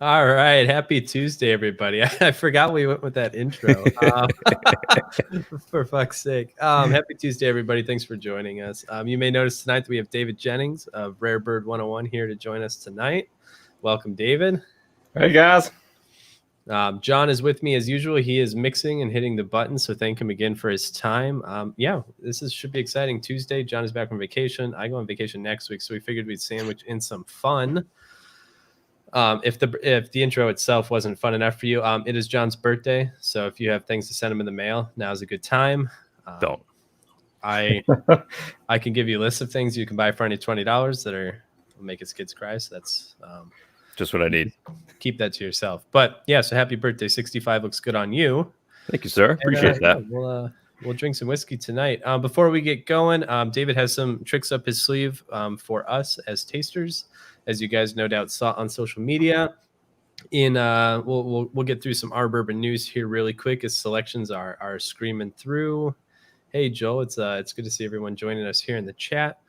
All right. Happy Tuesday, everybody. I forgot we went with that intro. For fuck's sake. Happy Tuesday, everybody. Thanks for joining us. You may notice tonight that we have David Jennings of Rare Bird 101 here to join us tonight. Welcome, David. Hey, guys. John is with me as usual. He is mixing and hitting the button, so thank him again for his time. Should be exciting. Tuesday, John is back from vacation. I go on vacation next week, so we figured we'd sandwich in some fun. If the intro itself wasn't fun enough for you, it is John's birthday, so if you have things to send him in the mail, now's a good time. Don't. I can give you a list of things you can buy for only $20 that will make his kids cry. So that's just what I need. Keep that to yourself. But yeah, so happy birthday. 65 looks good on you. Thank you, sir. Appreciate that. Yeah, we'll drink some whiskey tonight. Before we get going, David has some tricks up his sleeve for us as tasters, as you guys no doubt saw on social media. We'll get through some Our Bourbon news here really quick as selections are screaming through. Hey Joel, it's good to see everyone joining us here in the chat.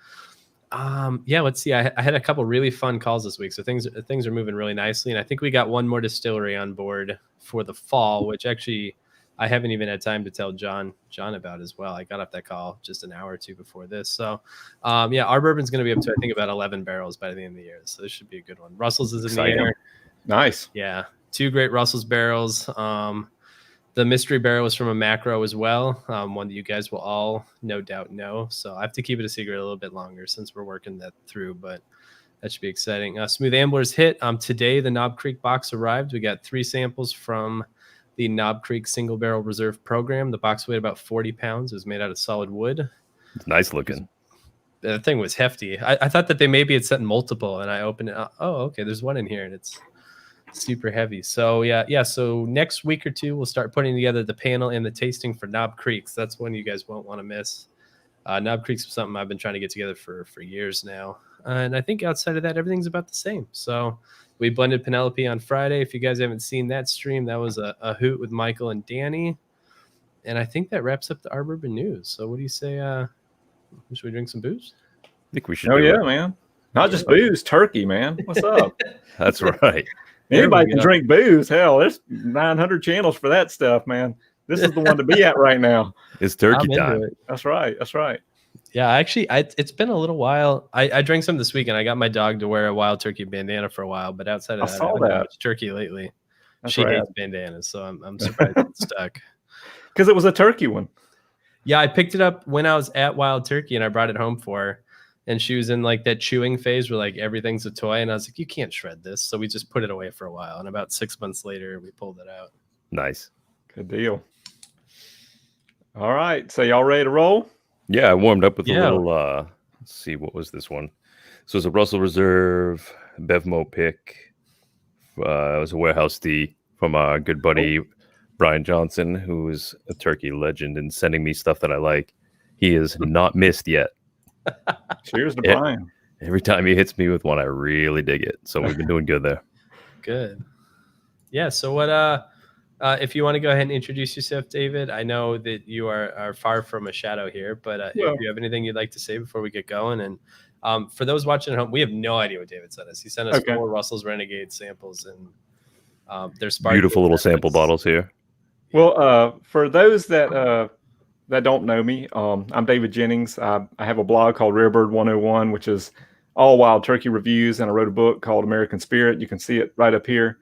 Let's see. I had a couple really fun calls this week, so things are moving really nicely, and I think we got one more distillery on board for the fall, which actually I haven't even had time to tell John about as well. I got off that call just an hour or two before this. So, Our Bourbon's going to be up to, I think, about 11 barrels by the end of the year. So this should be a good one. Russell's is in the air. Nice. Yeah. 2 great Russell's barrels. The mystery barrel is from a macro as well. One that you guys will all no doubt know. So I have to keep it a secret a little bit longer since we're working that through, but that should be exciting. Smooth Ambler's hit. Today, the Knob Creek box arrived. We got 3 samples from the Knob Creek Single Barrel Reserve Program. The box weighed about 40 pounds. It was made out of solid wood. It's nice looking. The thing was hefty. I thought that they maybe had sent multiple, and I opened it. Oh, okay. There's one in here, and it's super heavy. So yeah. So next week or two, we'll start putting together the panel and the tasting for Knob Creek. So that's one you guys won't want to miss. Knob Creek's something I've been trying to get together for years now. And I think outside of that, everything's about the same. So we blended Penelope on Friday. If you guys haven't seen that stream, that was a hoot with Michael and Danny. And I think that wraps up the Our Bourbon news. So what do you say? Should we drink some booze? I think we should. Oh, yeah, man. Not just booze, turkey, man. What's up? That's right. Anybody can drink booze. Hell, there's 900 channels for that stuff, man. This is the one to be at right now. It's turkey time. That's right. Yeah, actually, it's been a little while. I drank some this week, and I got my dog to wear a wild turkey bandana for a while. But outside of that, I haven't had much turkey lately. She hates bandanas, so I'm surprised it's stuck. Because it was a turkey one. Yeah, I picked it up when I was at Wild Turkey, and I brought it home for her. And she was in like that chewing phase where like everything's a toy. And I was like, you can't shred this. So we just put it away for a while. And about 6 months later, we pulled it out. Nice. Good deal. All right. So y'all ready to roll? Yeah, I warmed up with a little, let's see, what was this one? So it's a Russell Reserve Bevmo pick. It was a warehouse D from our good buddy, Brian Johnson, who is a turkey legend and sending me stuff that I like. He has not missed yet. Cheers to Brian. Every time he hits me with one, I really dig it. So we've been doing good there. Good. Yeah. So what? If you want to go ahead and introduce yourself, David. I know that you are far from a shadow here, but if you have anything you'd like to say before we get going, and for those watching at home, we have no idea what David sent us. He sent us 4 Russell's Renegade samples, and there's beautiful little sample bottles here. Well, for those that don't know me, I'm David Jennings. I have a blog called Rare Bird 101, which is all wild turkey reviews, and I wrote a book called American Spirit. You can see it right up here,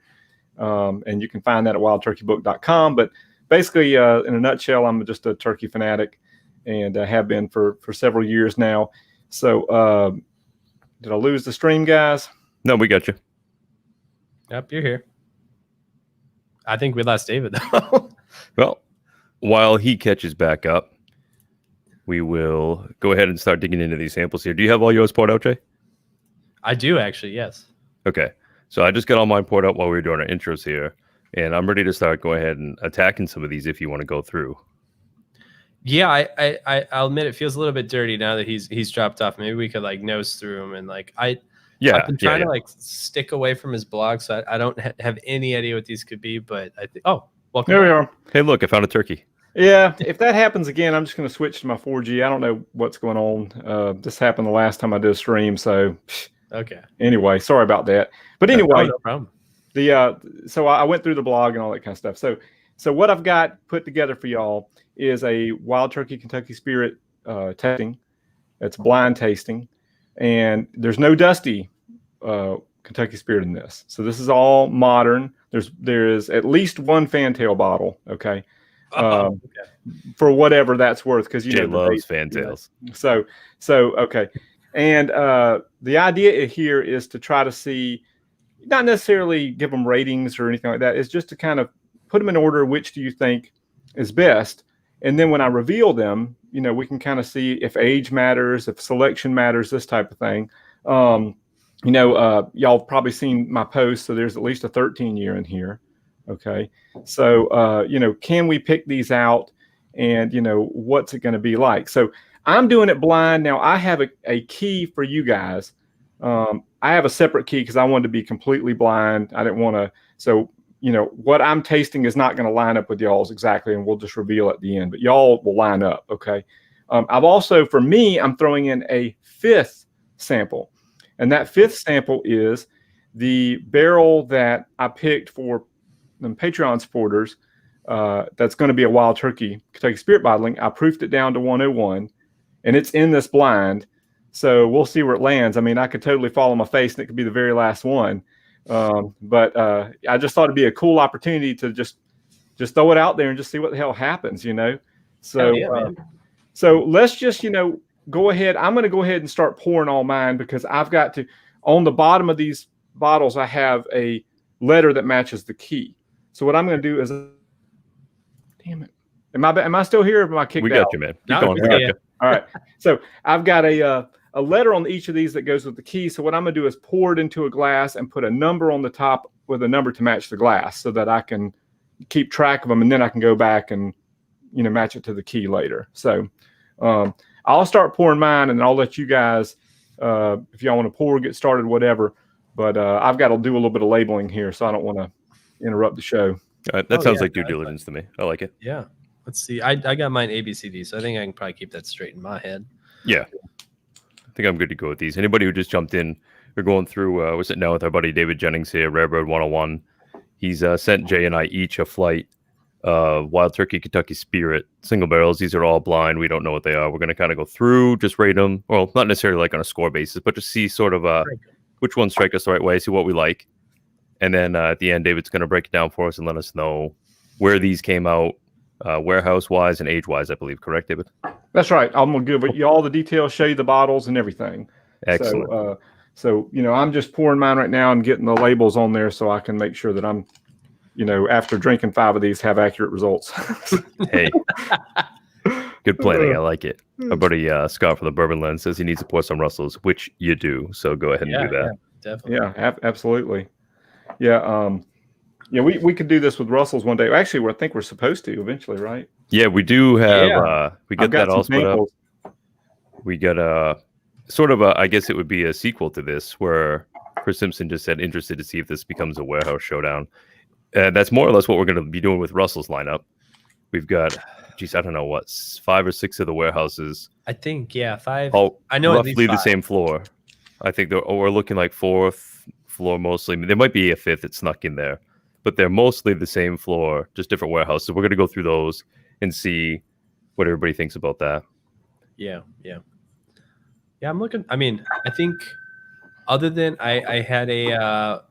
and you can find that at wildturkeybook.com. But basically, in a nutshell, I'm just a turkey fanatic, and I have been for several years now. So, did I lose the stream, guys? No, we got you. Yep, you're here. I think we lost David, though. Well, while he catches back up, we will go ahead and start digging into these samples here. Do you have all yours poured out, Jay? I do, actually, yes. Okay. So I just got all mine poured out while we were doing our intros here, and I'm ready to start going ahead and attacking some of these if you want to go through. Yeah, I'll admit it feels a little bit dirty now that he's dropped off. Maybe we could like nose through him and like I've been trying to like stick away from his blog, so I don't have any idea what these could be. But I think welcome. There we are. Hey, look, I found a turkey. Yeah, if that happens again, I'm just going to switch to my 4G. I don't know what's going on. This happened the last time I did a stream, so okay. Anyway, sorry about that. But anyway, no problem. So I went through the blog and all that kind of stuff. So what I've got put together for y'all is a Wild Turkey Kentucky Spirit tasting. It's blind tasting, and there's no Dusty Kentucky Spirit in this. So this is all modern. There is at least one Fantail bottle. Okay. Okay. For whatever that's worth, because Jay loves Fantails. So okay, and the idea here is to try to see, not necessarily give them ratings or anything like that. It's just to kind of put them in order. Which do you think is best? And then when I reveal them, we can kind of see if age matters, if selection matters, this type of thing. Y'all probably seen my post, so there's at least a 13-year in here. Okay. So, can we pick these out, and, what's it going to be like? So I'm doing it blind. Now I have a key for you guys. I have a separate key because I wanted to be completely blind. I didn't want to. So, what I'm tasting is not going to line up with y'all's exactly, and we'll just reveal at the end, but y'all will line up. Okay. I've also, for me, I'm throwing in a 5th sample, and that 5th sample is the barrel that I picked for Patreon supporters. That's going to be a Wild Turkey Kentucky Spirit bottling. I proofed it down to 101, and it's in this blind. So we'll see where it lands. I mean, I could totally fall on my face, and it could be the very last one. But I just thought it'd be a cool opportunity to just throw it out there and just see what the hell happens, So, so let's just, go ahead. I'm going to go ahead and start pouring all mine, because I've got to, on the bottom of these bottles, I have a letter that matches the key. So what I'm going to do is, damn it. Am I still here, or am I kicked out? We got you, man. Keep going. All right. So I've got a letter on each of these that goes with the key. So what I'm going to do is pour it into a glass and put a number on the top with a number to match the glass, so that I can keep track of them, and then I can go back and, match it to the key later. So I'll start pouring mine, and I'll let you guys, if y'all want to pour, get started, whatever. But I've got to do a little bit of labeling here, so I don't want to interrupt the show. That sounds like due diligence to me. I like it. Yeah. Let's see. I got mine ABCD, so I think I can probably keep that straight in my head. Yeah. I think I'm good to go with these. Anybody who just jumped in, we're going through, we're sitting down with our buddy David Jennings here, Rarebird 101. He's sent Jay and I each a flight Wild Turkey Kentucky Spirit single barrels. These are all blind. We don't know what they are. We're going to kind of go through, just rate them. Well, not necessarily like on a score basis, but just see sort of which ones strike us the right way, see what we like. And then at the end, David's going to break it down for us and let us know where these came out, warehouse-wise and age-wise, I believe. Correct, David? That's right. I'm going to give you all the details, show you the bottles and everything. Excellent. So, I'm just pouring mine right now and getting the labels on there so I can make sure that I'm, after drinking 5 of these, have accurate results. Hey, good planning. I like it. My buddy Scott from the Bourbon Lens says he needs to pour some Russells, which you do. So go ahead and do that. Yeah, definitely. Yeah, absolutely. Yeah. We could do this with Russells one day. Actually, I think we're supposed to eventually, right? Yeah, we do have. We get that all split up. We got sort of I guess it would be a sequel to this, where Chris Simpson just said interested to see if this becomes a warehouse showdown. That's more or less what we're going to be doing with Russell's lineup. We've got, I don't know what, 5 or 6 of the warehouses. I think 5. Oh, I know roughly the same floor. I think we're looking like 4th floor mostly. I mean, there might be a 5th that snuck in there, but they're mostly the same floor, just different warehouses. So we're going to go through those and see what everybody thinks about that. Yeah. I'm looking. I mean, I think other than I had the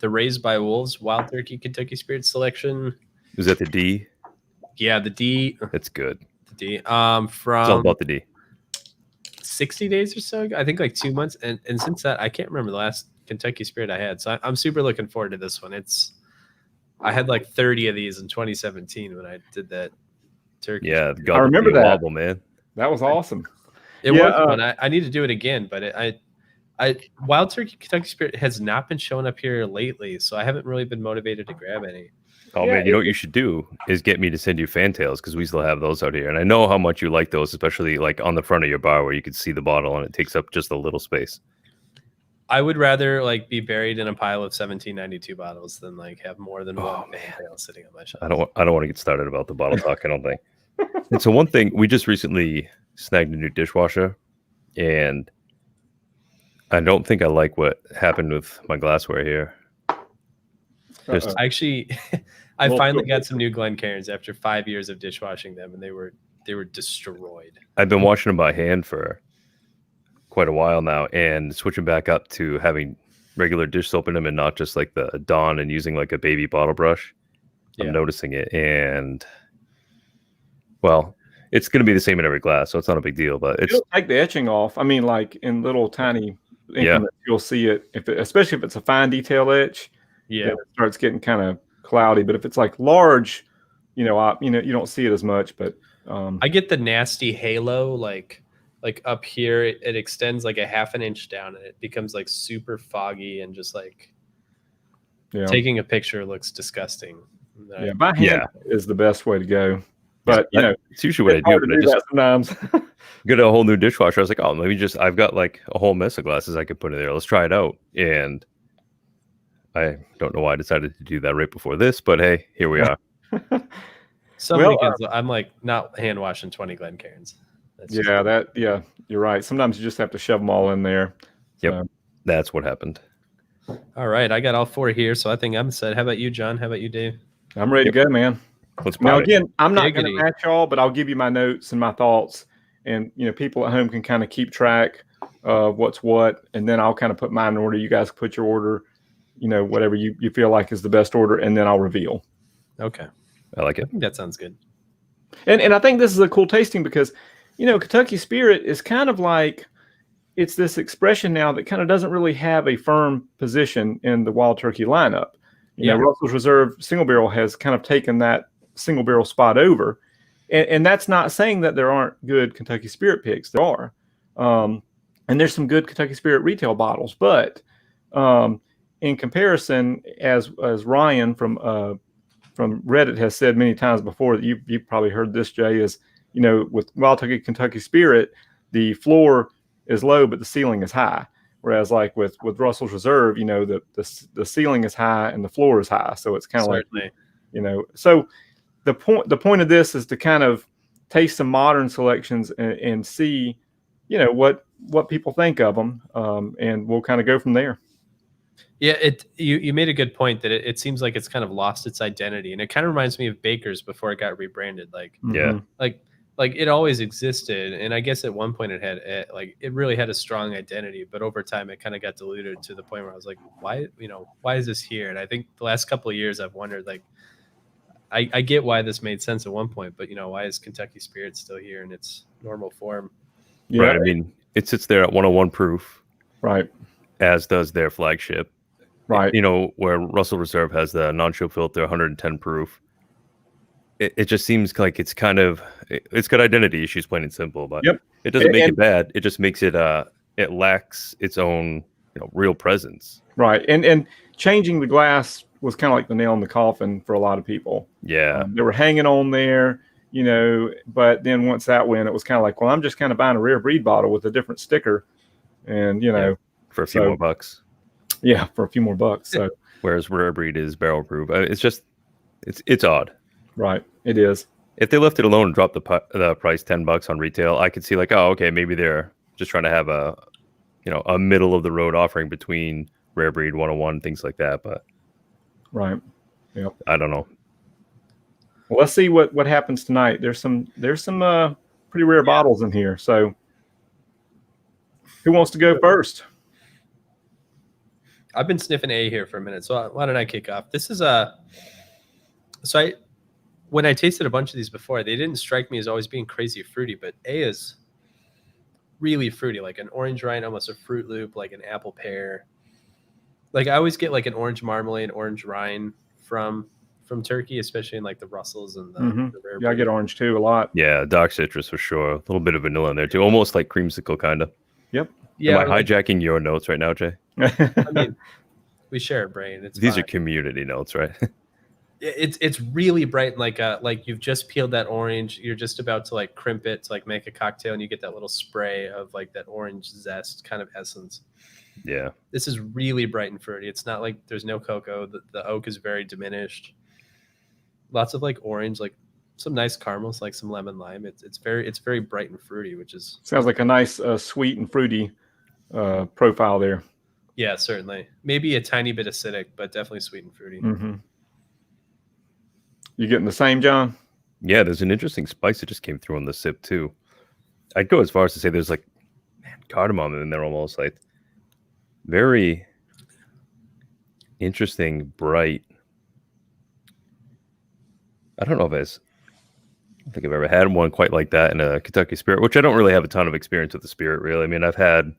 Raised by Wolves Wild Turkey Kentucky Spirit selection. Is that the D? Yeah, the D. That's good. The D. It's all about the D. 60 days or so. I think like 2 months. And since that, I can't remember the last Kentucky Spirit I had. So I'm super looking forward to this one. I had like 30 of these in 2017 when I did that turkey. Yeah, I remember that. Wobble, man. That was awesome. It was fun. I need to do it again, but Wild Turkey Kentucky Spirit has not been showing up here lately, so I haven't really been motivated to grab any. Oh man, you know what you should do is get me to send you Fantails, because we still have those out here, and I know how much you like those, especially like on the front of your bar where you can see the bottle and it takes up just a little space. I would rather like be buried in a pile of 1792 bottles than like have more than one Fantail sitting on my shelf. I don't want to get started about the bottle talk. I don't think. And so one thing, we just recently snagged a new dishwasher, and I don't think I like what happened with my glassware here. I actually, I finally got some new Glencairns after 5 years of dishwashing them, and they were destroyed. I've been washing them by hand for quite a while now, and switching back up to having regular dish soap in them and not just like the Dawn and using like a baby bottle brush. I'm noticing it, and well, it's going to be the same in every glass, so it's not a big deal. But it's take the etching off. I mean, like in little tiny increments, you'll see it. Especially if it's a fine detail etch, it starts getting kind of cloudy. But if it's like large, you don't see it as much. But I get the nasty halo, like up here, it extends like a half an inch down, and it becomes like super foggy and just like taking a picture looks disgusting. By hand is the best way to go. But it's usually what I do. But I just sometimes get a whole new dishwasher. I was like, oh, maybe I've got like a whole mess of glasses I could put in there. Let's try it out. And I don't know why I decided to do that right before this, but hey, here we are. I'm like not hand washing 20 Glencairns. You're right. Sometimes you just have to shove them all in there. Yep, that's what happened. All right, I got all 4 here, so I think I'm set. How about you, John? How about you, Dave? I'm ready to go, man. Now, again, I'm not going to match y'all, but I'll give you my notes and my thoughts, and people at home can kind of keep track of what's what, and then I'll kind of put mine in order. You guys put your order, whatever you feel like is the best order, and then I'll reveal. Okay, I like it. I think that sounds good. And I think this is a cool tasting because, Kentucky Spirit is kind of like, it's this expression now that kind of doesn't really have a firm position in the Wild Turkey lineup. Russell's Reserve Single Barrel has kind of taken that single barrel spot over. And that's not saying that there aren't good Kentucky Spirit picks. There are. And there's some good Kentucky Spirit retail bottles. But in comparison, as Ryan from Reddit has said many times before, that you've probably heard this, Jay, is, with Wild Turkey Kentucky Spirit, the floor is low, but the ceiling is high. Whereas like with Russell's Reserve, the ceiling is high and the floor is high. So it's kind of like, so the point of this is to kind of taste some modern selections and see, what people think of them. And we'll kind of go from there. Yeah, you made a good point that it seems like it's kind of lost its identity, and it kind of reminds me of Baker's before it got rebranded. Like it always existed, and I guess at one point it really had a strong identity, but over time it kind of got diluted to the point where I was like, why is this here? And I think the last couple of years I've wondered, like, I get why this made sense at one point, but why is Kentucky Spirit still here in its normal form? Yeah. Right. I mean, it sits there at 101 proof, right? As does their flagship, right? Where Russell Reserve has the non-show filter, 110 proof. It just seems like it's got identity issues, plain and simple. But it doesn't make it bad. It just makes it it lacks its own real presence. Right, and changing the glass was kind of like the nail in the coffin for a lot of people. Yeah, they were hanging on there, But then once that went, it was kind of like, well, I'm just kind of buying a rare breed bottle with a different sticker, and for a few more bucks. Yeah, for a few more bucks. So whereas rare breed is barrel proof, it's odd. Right, it is. If they left it alone and dropped the price $10 on retail, I could see like, oh, okay, maybe they're just trying to have a middle of the road offering between rare breed, 101, things like that. But right, yep. I don't know. Well, let's see what happens tonight. There's some pretty rare bottles in here. So, who wants to go first? I've been sniffing A here for a minute, so why don't I kick off? This is when I tasted a bunch of these before, they didn't strike me as always being crazy fruity, but A is really fruity, like an orange rind, almost a Fruit Loop, like an apple pear. Like I always get like an orange marmalade, orange rind from Turkey, especially in like the Russells and the rare. Yeah, I get orange too a lot. Yeah, dark citrus for sure. A little bit of vanilla in there too, almost like creamsicle kind of. Yep. Yeah. Am I hijacking your notes right now, Jay? I mean, we share a brain. These are community notes, right? It's really bright, like you've just peeled that orange. You're just about to like crimp it to like make a cocktail, and you get that little spray of like that orange zest kind of essence. Yeah, this is really bright and fruity. It's not like there's no cocoa. The oak is very diminished. Lots of like orange, like some nice caramels, like some lemon lime. It's very bright and fruity, which is sounds like a nice sweet and fruity profile there. Yeah, certainly. Maybe a tiny bit acidic, but definitely sweet and fruity. Mm-hmm. You getting the same, John? Yeah, there's an interesting spice that just came through on the sip too. I'd go as far as to say there's like cardamom in there almost, like very interesting, bright. I don't think I've ever had one quite like that in a Kentucky Spirit, which I don't really have a ton of experience with the Spirit, really. I mean, I've had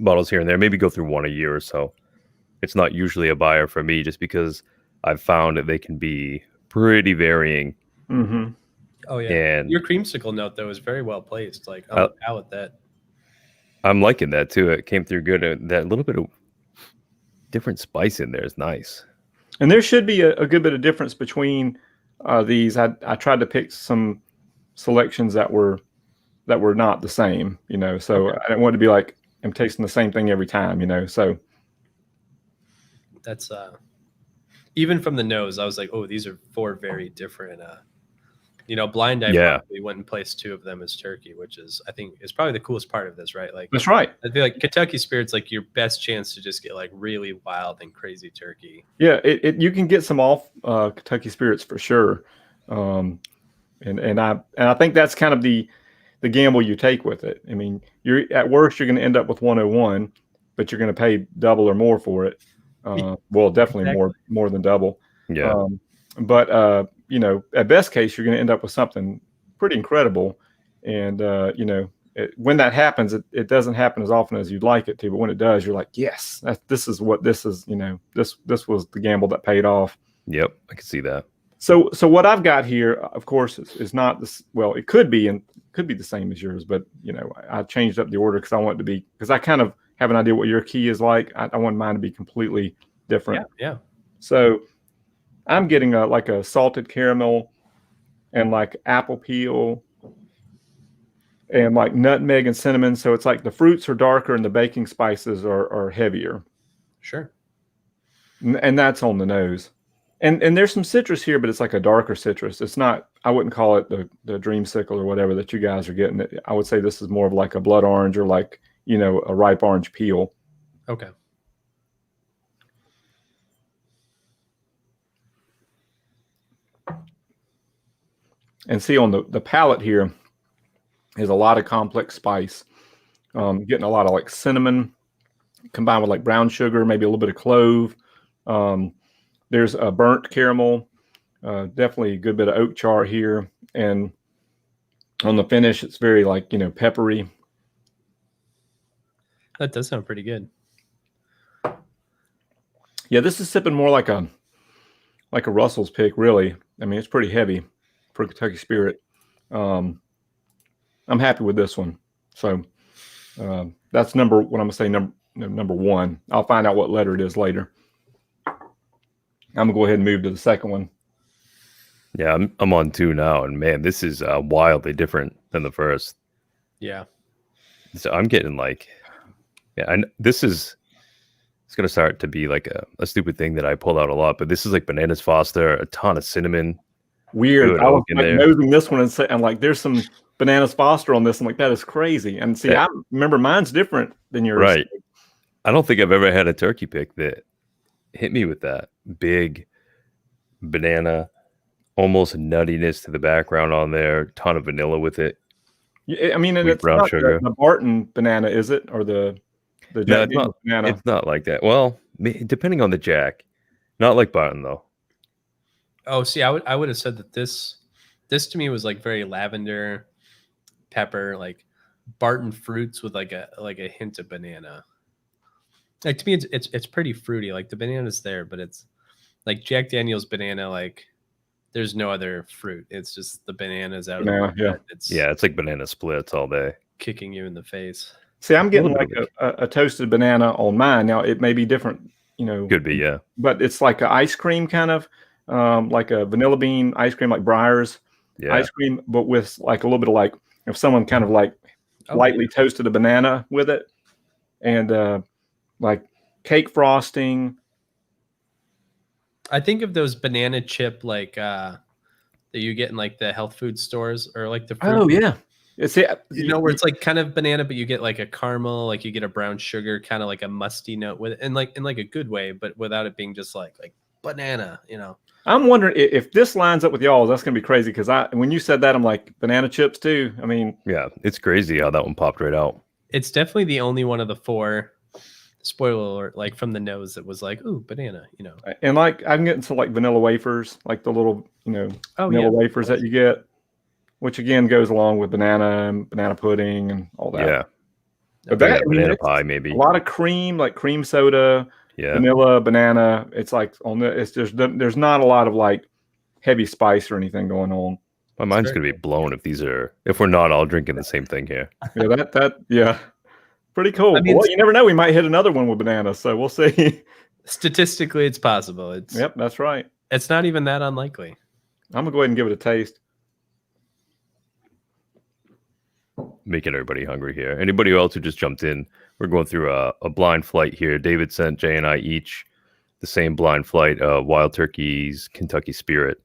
bottles here and there, maybe go through one a year or so. It's not usually a buyer for me just because I've found that they can be pretty varying. Mm-hmm. Oh yeah, and your creamsicle note though is very well placed, like on the palate. That I'm liking that too. It came through good. That little bit of different spice in there is nice. And there should be a good bit of difference between these. I tried to pick some selections that were not the same, so I didn't want to be like I'm tasting the same thing every time, so that's even from the nose, I was like, oh, these are 4 very different. Blind Eye probably went and placed 2 of them as turkey, which I think is probably the coolest part of this, right? Like that's right. I feel like Kentucky Spirit's like your best chance to just get like really wild and crazy turkey. Yeah, you can get some off Kentucky Spirits for sure, and I think that's kind of the gamble you take with it. I mean, you're at worst you're going to end up with 101, but you're going to pay double or more for it. Well, definitely Exactly. more than double. Yeah. But at best case, you're going to end up with something pretty incredible. And when that happens, it doesn't happen as often as you'd like it to. But when it does, you're like, yes, this is what this is. This was the gamble that paid off. Yep, I can see that. So what I've got here, of course, is not this. Well, it could be the same as yours, but I changed up the order because I want it to be, because I kind of have an idea what your key is like. I want mine to be completely different. Yeah. So I'm getting like a salted caramel and like apple peel and like nutmeg and cinnamon. So it's like the fruits are darker and the baking spices are heavier. Sure. And that's on the nose. And there's some citrus here, but it's like a darker citrus. It's not, I wouldn't call it the dreamsicle or whatever that you guys are getting. I would say this is more of like a blood orange or like, a ripe orange peel. Okay. And see on the palate here is a lot of complex spice. Getting a lot of like cinnamon combined with like brown sugar, maybe a little bit of clove. There's a burnt caramel, definitely a good bit of oak char here. And on the finish, it's very like, peppery. That does sound pretty good. Yeah, this is sipping more like a Russell's pick, really. I mean, it's pretty heavy for Kentucky Spirit. I'm happy with this one. So that's what I'm gonna say number 1. I'll find out what letter it is later. I'm gonna go ahead and move to the second one. Yeah, I'm on 2 now, and man, this is wildly different than the first. Yeah. So I'm getting like, it's gonna start to be like a stupid thing that I pull out a lot, but this is like bananas Foster, a ton of cinnamon. Weird. I was like nosing this one and I'm like, there's some bananas Foster on this. I'm like, that is crazy. And see, I remember mine's different than yours. Right. I don't think I've ever had a turkey pick that hit me with that big banana, almost nuttiness to the background on there, ton of vanilla with it. Yeah, I mean, and it's brown not sugar. The Barton banana, is it? Or the Jack Daniel's banana? It's not like that. Well, depending on the Jack. Not like Barton, though. Oh, see, I would have said that this to me was like very lavender, pepper, like Barton fruits with like a hint of banana. Like to me, it's pretty fruity. Like the banana's there, but it's like Jack Daniel's banana. Like there's no other fruit. It's just the bananas out of the it's like banana splits all day, kicking you in the face. See, I'm getting like a toasted banana on mine. Now it may be different, Could be, yeah. But it's like an ice cream kind of, like a vanilla bean ice cream, like Breyers ice cream, but with like a little bit of like, if someone kind of like lightly toasted a banana with it, and like cake frosting. I think of those banana chip like that you get in like the health food stores or like the fruit. Oh yeah. where it's like kind of banana, but you get like a caramel, like you get a brown sugar, kind of like a musty note with it, and like in like a good way, but without it being just like banana, I'm wondering if this lines up with y'all. That's gonna be crazy because when you said that, I'm like banana chips too. I mean, yeah, it's crazy how that one popped right out. It's definitely the only one of the four. Spoiler alert! Like from the nose, that was like, ooh, banana. And like I'm getting some like vanilla wafers, like the little vanilla wafers that you get, which again goes along with banana and banana pudding and all that. Yeah, but banana pie maybe. A lot of cream, like cream soda, vanilla, banana. It's like it's just there's not a lot of like heavy spice or anything going on. My mind's gonna be blown if we're not all drinking the same thing here. Yeah. Pretty cool. Well, you never know. We might hit another one with bananas, so we'll see. Statistically, it's possible. Yep, that's right. It's not even that unlikely. I'm gonna go ahead and give it a taste. Making everybody hungry here. Anybody else who just jumped in? We're going through a blind flight here. David sent Jay and I each the same blind flight, Wild Turkey's Kentucky Spirit,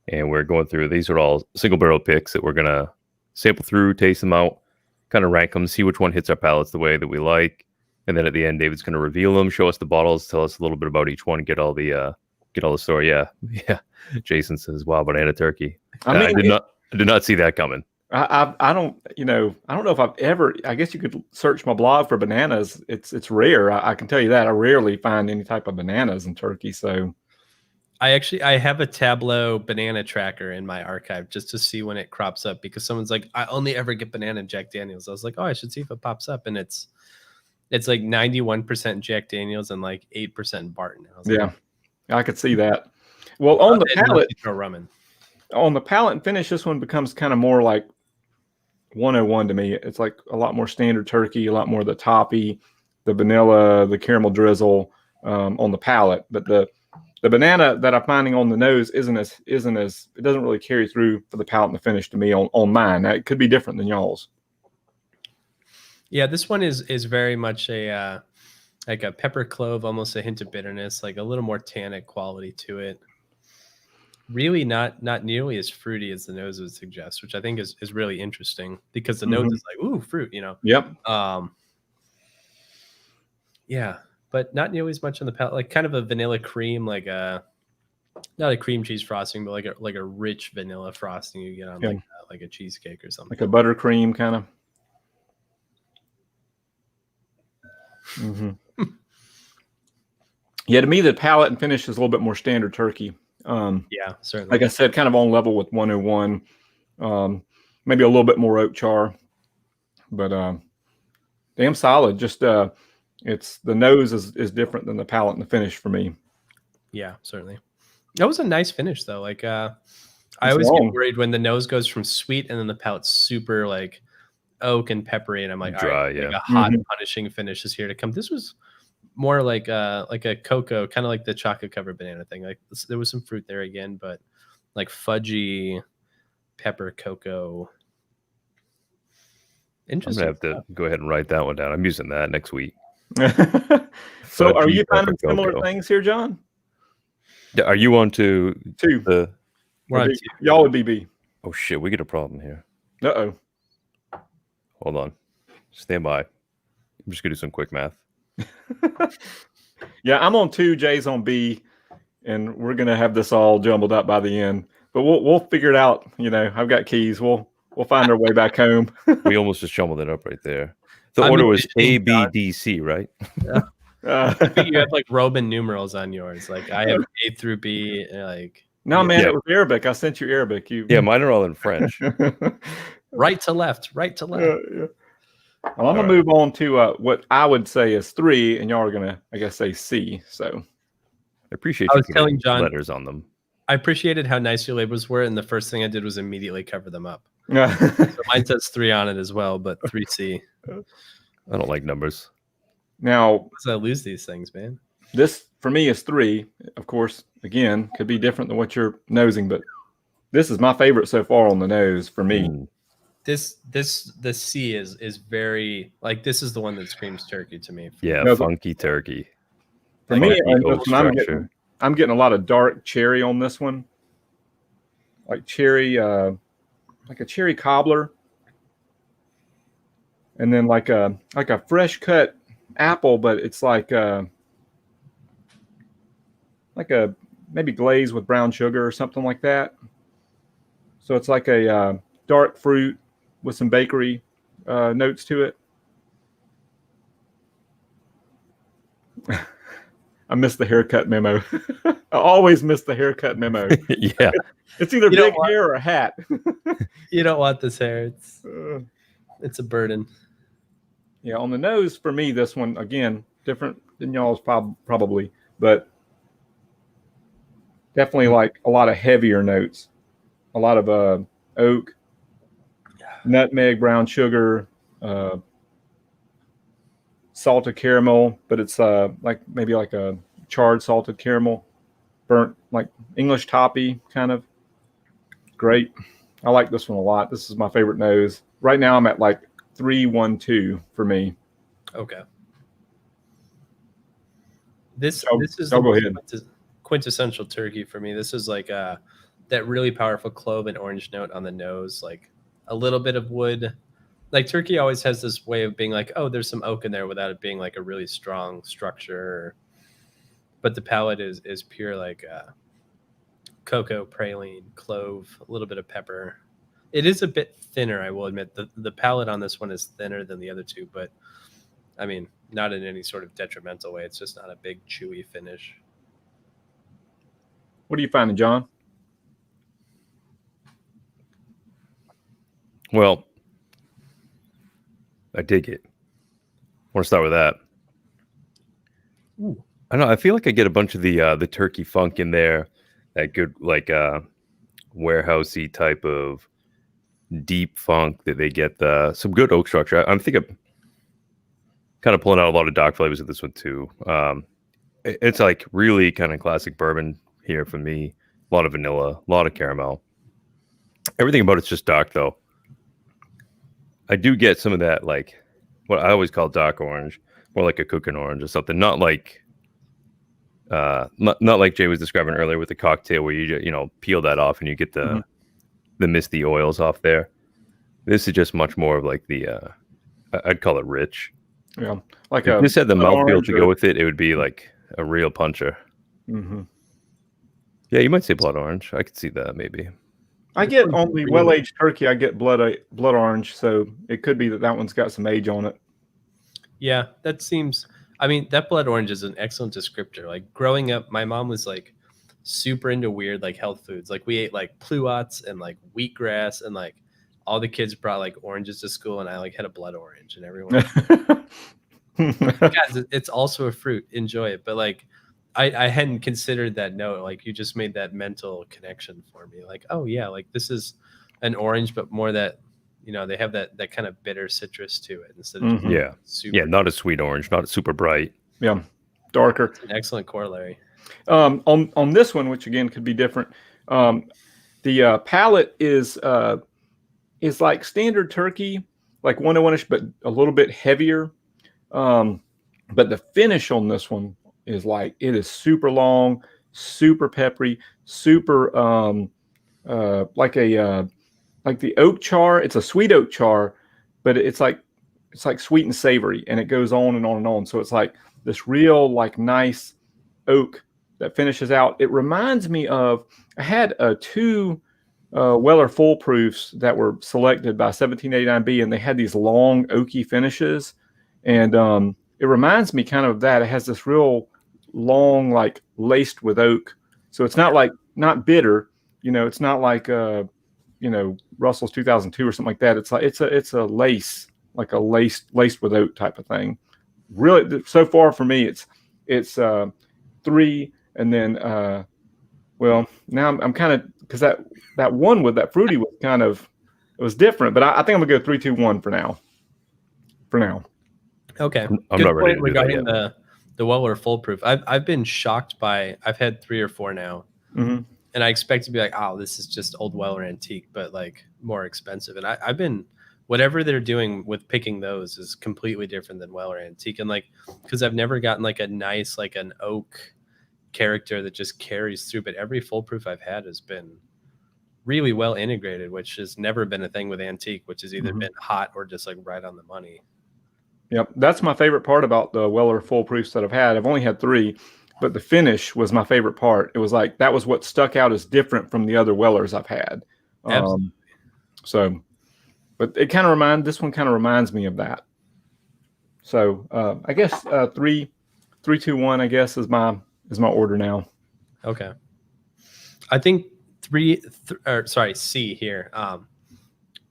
and we're going through. These are all single barrel picks that we're gonna sample through, taste them out, kind of rank them, see which one hits our palates the way that we like, and then at the end, David's going to reveal them, show us the bottles, tell us a little bit about each one, get all the story. Yeah. Jason says, "Wow, banana turkey." I did not see that coming. I don't know if I've ever. I guess you could search my blog for bananas. It's rare. I can tell you that I rarely find any type of bananas in Turkey. So I have a Tableau banana tracker in my archive just to see when it crops up, because someone's like, I only ever get banana Jack Daniels. I was like, oh, I should see if it pops up. And it's like 91% Jack Daniels and like 8% Barton. I was like, I could see that. Well, on the palate, rum in. On the palate and finish, this one becomes kind of more like 101 to me. It's like a lot more standard turkey, a lot more of the toppy, the vanilla, the caramel drizzle on the palate. But the banana that I'm finding on the nose isn't as it doesn't really carry through for the palate and the finish to me on mine. Now, it could be different than y'all's. Yeah, this one is very much a like a pepper clove, almost a hint of bitterness, like a little more tannic quality to it. Really not nearly as fruity as the nose would suggest, which I think is really interesting, because the nose is like, ooh, fruit, Yep. Yeah, but not nearly as much on the palate, like kind of a vanilla cream, like not a cream cheese frosting, but like a rich vanilla frosting you get on like a cheesecake or something. Like a buttercream kind of. Yeah, to me, the palate and finish is a little bit more standard turkey. Yeah, certainly. Like I said, kind of on level with 101. Maybe a little bit more oak char, but damn solid. Just it's the nose is different than the palate and the finish for me. Yeah, certainly. That was a nice finish though. Like I always get worried when the nose goes from sweet and then the palate's super like oak and peppery, and I'm like, dry, all right, like a hot punishing finish is here to come. This was more like a cocoa, kind of like the chocolate covered banana thing. Like there was some fruit there again, but like fudgy pepper cocoa. Interesting. I'm gonna have to go ahead and write that one down. I'm using that next week. So are you finding similar things here, John? Are you on to the We're on y'all would be B? Oh shit, we get a problem here. Uh-oh. Hold on. Stand by. I'm just gonna do some quick math. Yeah, I'm on 2, Jay's on B, and we're gonna have this all jumbled up by the end. But we'll figure it out. I've got keys. We'll find our way back home. We almost just jumbled it up right there. The order was A, B, D, C, right? Yeah. I think you have like Roman numerals on yours. Like I have A through B. Like no, man, it was Arabic. I sent you Arabic. Yeah, mine are all in French. Right to left. Yeah. Well, I'm gonna move on to what I would say is 3, and y'all are gonna, I guess, say C. So I appreciate. I was telling John letters on them. I appreciated how nice your labels were, and the first thing I did was immediately cover them up. So mine says 3 on it as well, but 3C. I don't like numbers. Now, I lose these things, man. This for me is 3. Of course, again, could be different than what you're nosing, but this is my favorite so far on the nose for me. The C is very like, this is the one that screams turkey to me. Yeah, funky turkey. For me, I'm getting a lot of dark cherry on this one, like cherry, like a cherry cobbler. and then like a fresh cut apple, but it's like a maybe glazed with brown sugar or something like that. So it's like a dark fruit with some bakery notes to it. I missed the haircut memo. I always miss the haircut memo. Yeah. It's either big hair or a hat. You don't want this hair. It's a burden. Yeah, on the nose, for me, this one, again, different than y'all's probably, but definitely like a lot of heavier notes. A lot of oak, nutmeg, brown sugar, salted caramel, but it's like maybe like a charred salted caramel, burnt like English toffee kind of. Great. I like this one a lot. This is my favorite nose. Right now I'm at like 312 for me. Okay. This is go ahead. Quintessential turkey for me. This is like that really powerful clove and orange note on the nose, like a little bit of wood. Like turkey always has this way of being like, oh, there's some oak in there without it being like a really strong structure. But the palate is pure like cocoa, praline, clove, a little bit of pepper. It is a bit thinner, I will admit. The palate on this one is thinner than the other two, but I mean, not in any sort of detrimental way. It's just not a big chewy finish. What are you finding, John? Well, I dig it. I want to start with that. Ooh. I don't know. I feel like I get a bunch of the turkey funk in there. That good, like warehousey type of deep funk that they get. Some good oak structure. I'm thinking kind of pulling out a lot of dark flavors of this one too. It's like really kind of classic bourbon here for me. A lot of vanilla, a lot of caramel. Everything about it's just dark though. I do get some of that, like what I always call dark orange, more like a cooking orange or something. Not like like Jay was describing earlier with the cocktail where you peel that off and you get the misty oils off there. This is just much more of like the I'd call it rich. Yeah, like if this had the mouthfeel to go with it, it would be like a real puncher. Mm-hmm. Yeah, you might say blood orange. I could see that maybe. I get on the well-aged turkey, I get blood orange, so it could be that one's got some age on it. Yeah, that seems. I mean, that blood orange is an excellent descriptor. Like growing up, my mom was like super into weird like health foods. Like we ate like pluots and like wheatgrass, and like all the kids brought like oranges to school, and I like had a blood orange, and everyone. Guys, it's also a fruit. Enjoy it, but like. I hadn't considered that note. Like you just made that mental connection for me. Like, oh yeah, like this is an orange, but more that, they have that kind of bitter citrus to it instead of super not a sweet orange, not super bright. Yeah, darker. It's an excellent corollary. On this one, which again could be different, the palate is like standard turkey, like 101ish, but a little bit heavier. But the finish on this one is like it is super long, super peppery, super like the oak char. It's a sweet oak char, but it's like sweet and savory, and it goes on and on and on. So it's like this real like nice oak that finishes out. It reminds me of I had two Weller Full Proofs that were selected by 1789B, and they had these long oaky finishes, and it reminds me kind of that. It has this real long, like laced with oak. So it's not bitter, it's not like Russell's 2002 or something like that. It's like it's a lace, like a laced with oak type of thing. Really, so far for me, it's 3, and then now I'm kind of, because that one with that fruity was kind of, it was different, but I think I'm gonna go 3, 2, 1 for now. Okay, I'm not ready to do that yet. The Weller Full Proof. I've been shocked by. I've had 3 or 4 now, and I expect to be like, oh, this is just old Weller antique, but like more expensive. And I've been, whatever they're doing with picking those is completely different than Weller antique, and like because I've never gotten like a nice like an oak character that just carries through. But every Full Proof I've had has been really well integrated, which has never been a thing with antique, which has either been hot or just like right on the money. Yep, that's my favorite part about the Weller full proofs that I've had. I've only had 3, but the finish was my favorite part. It was like that was what stuck out as different from the other Wellers I've had. Absolutely. So, but it kind of this one kind of reminds me of that. So I guess 3, 2, 1. I guess is my order now. Okay. I think C here.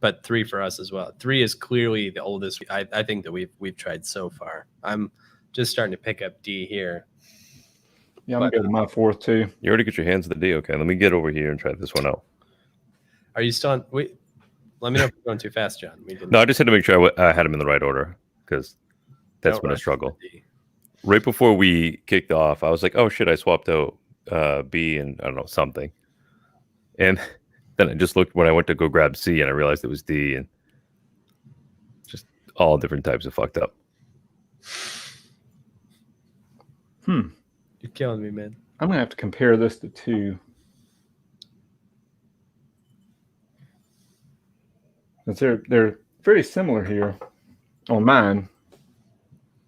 But 3 for us as well. 3 is clearly the oldest I think that we've tried so far. I'm just starting to pick up D here. Yeah, I'm going to my 4th too. You already got your hands on the D. Okay, let me get over here and try this one out. Are you still on? Wait, let me know if we're going too fast, John. No, I just had to make sure I had them in the right order because that's been a struggle. Right before we kicked off, I was like, oh shit, I swapped out B and I don't know, something. And then I just looked when I went to go grab C and I realized it was D, and just all different types of fucked up. You're killing me, man. I'm gonna have to compare this to 2. They're very similar here on mine.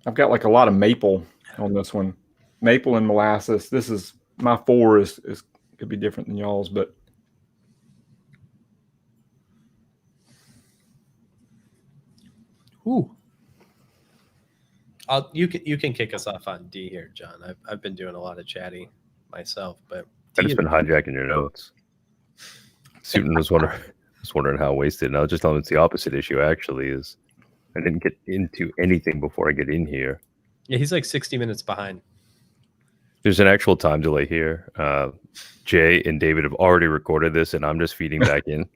I've got like a lot of maple on this one, maple and molasses. This is my 4 is could be different than y'all's, but. Ooh. You can kick us off on D here, John. I've been doing a lot of chatty myself, but I've just been hijacking your notes. Suiton was wondering how wasted, and I was just telling him it's the opposite issue. Actually, is I didn't get into anything before I get in here. Yeah, he's like 60 minutes behind. There's an actual time delay here. Jay and David have already recorded this, and I'm just feeding back in.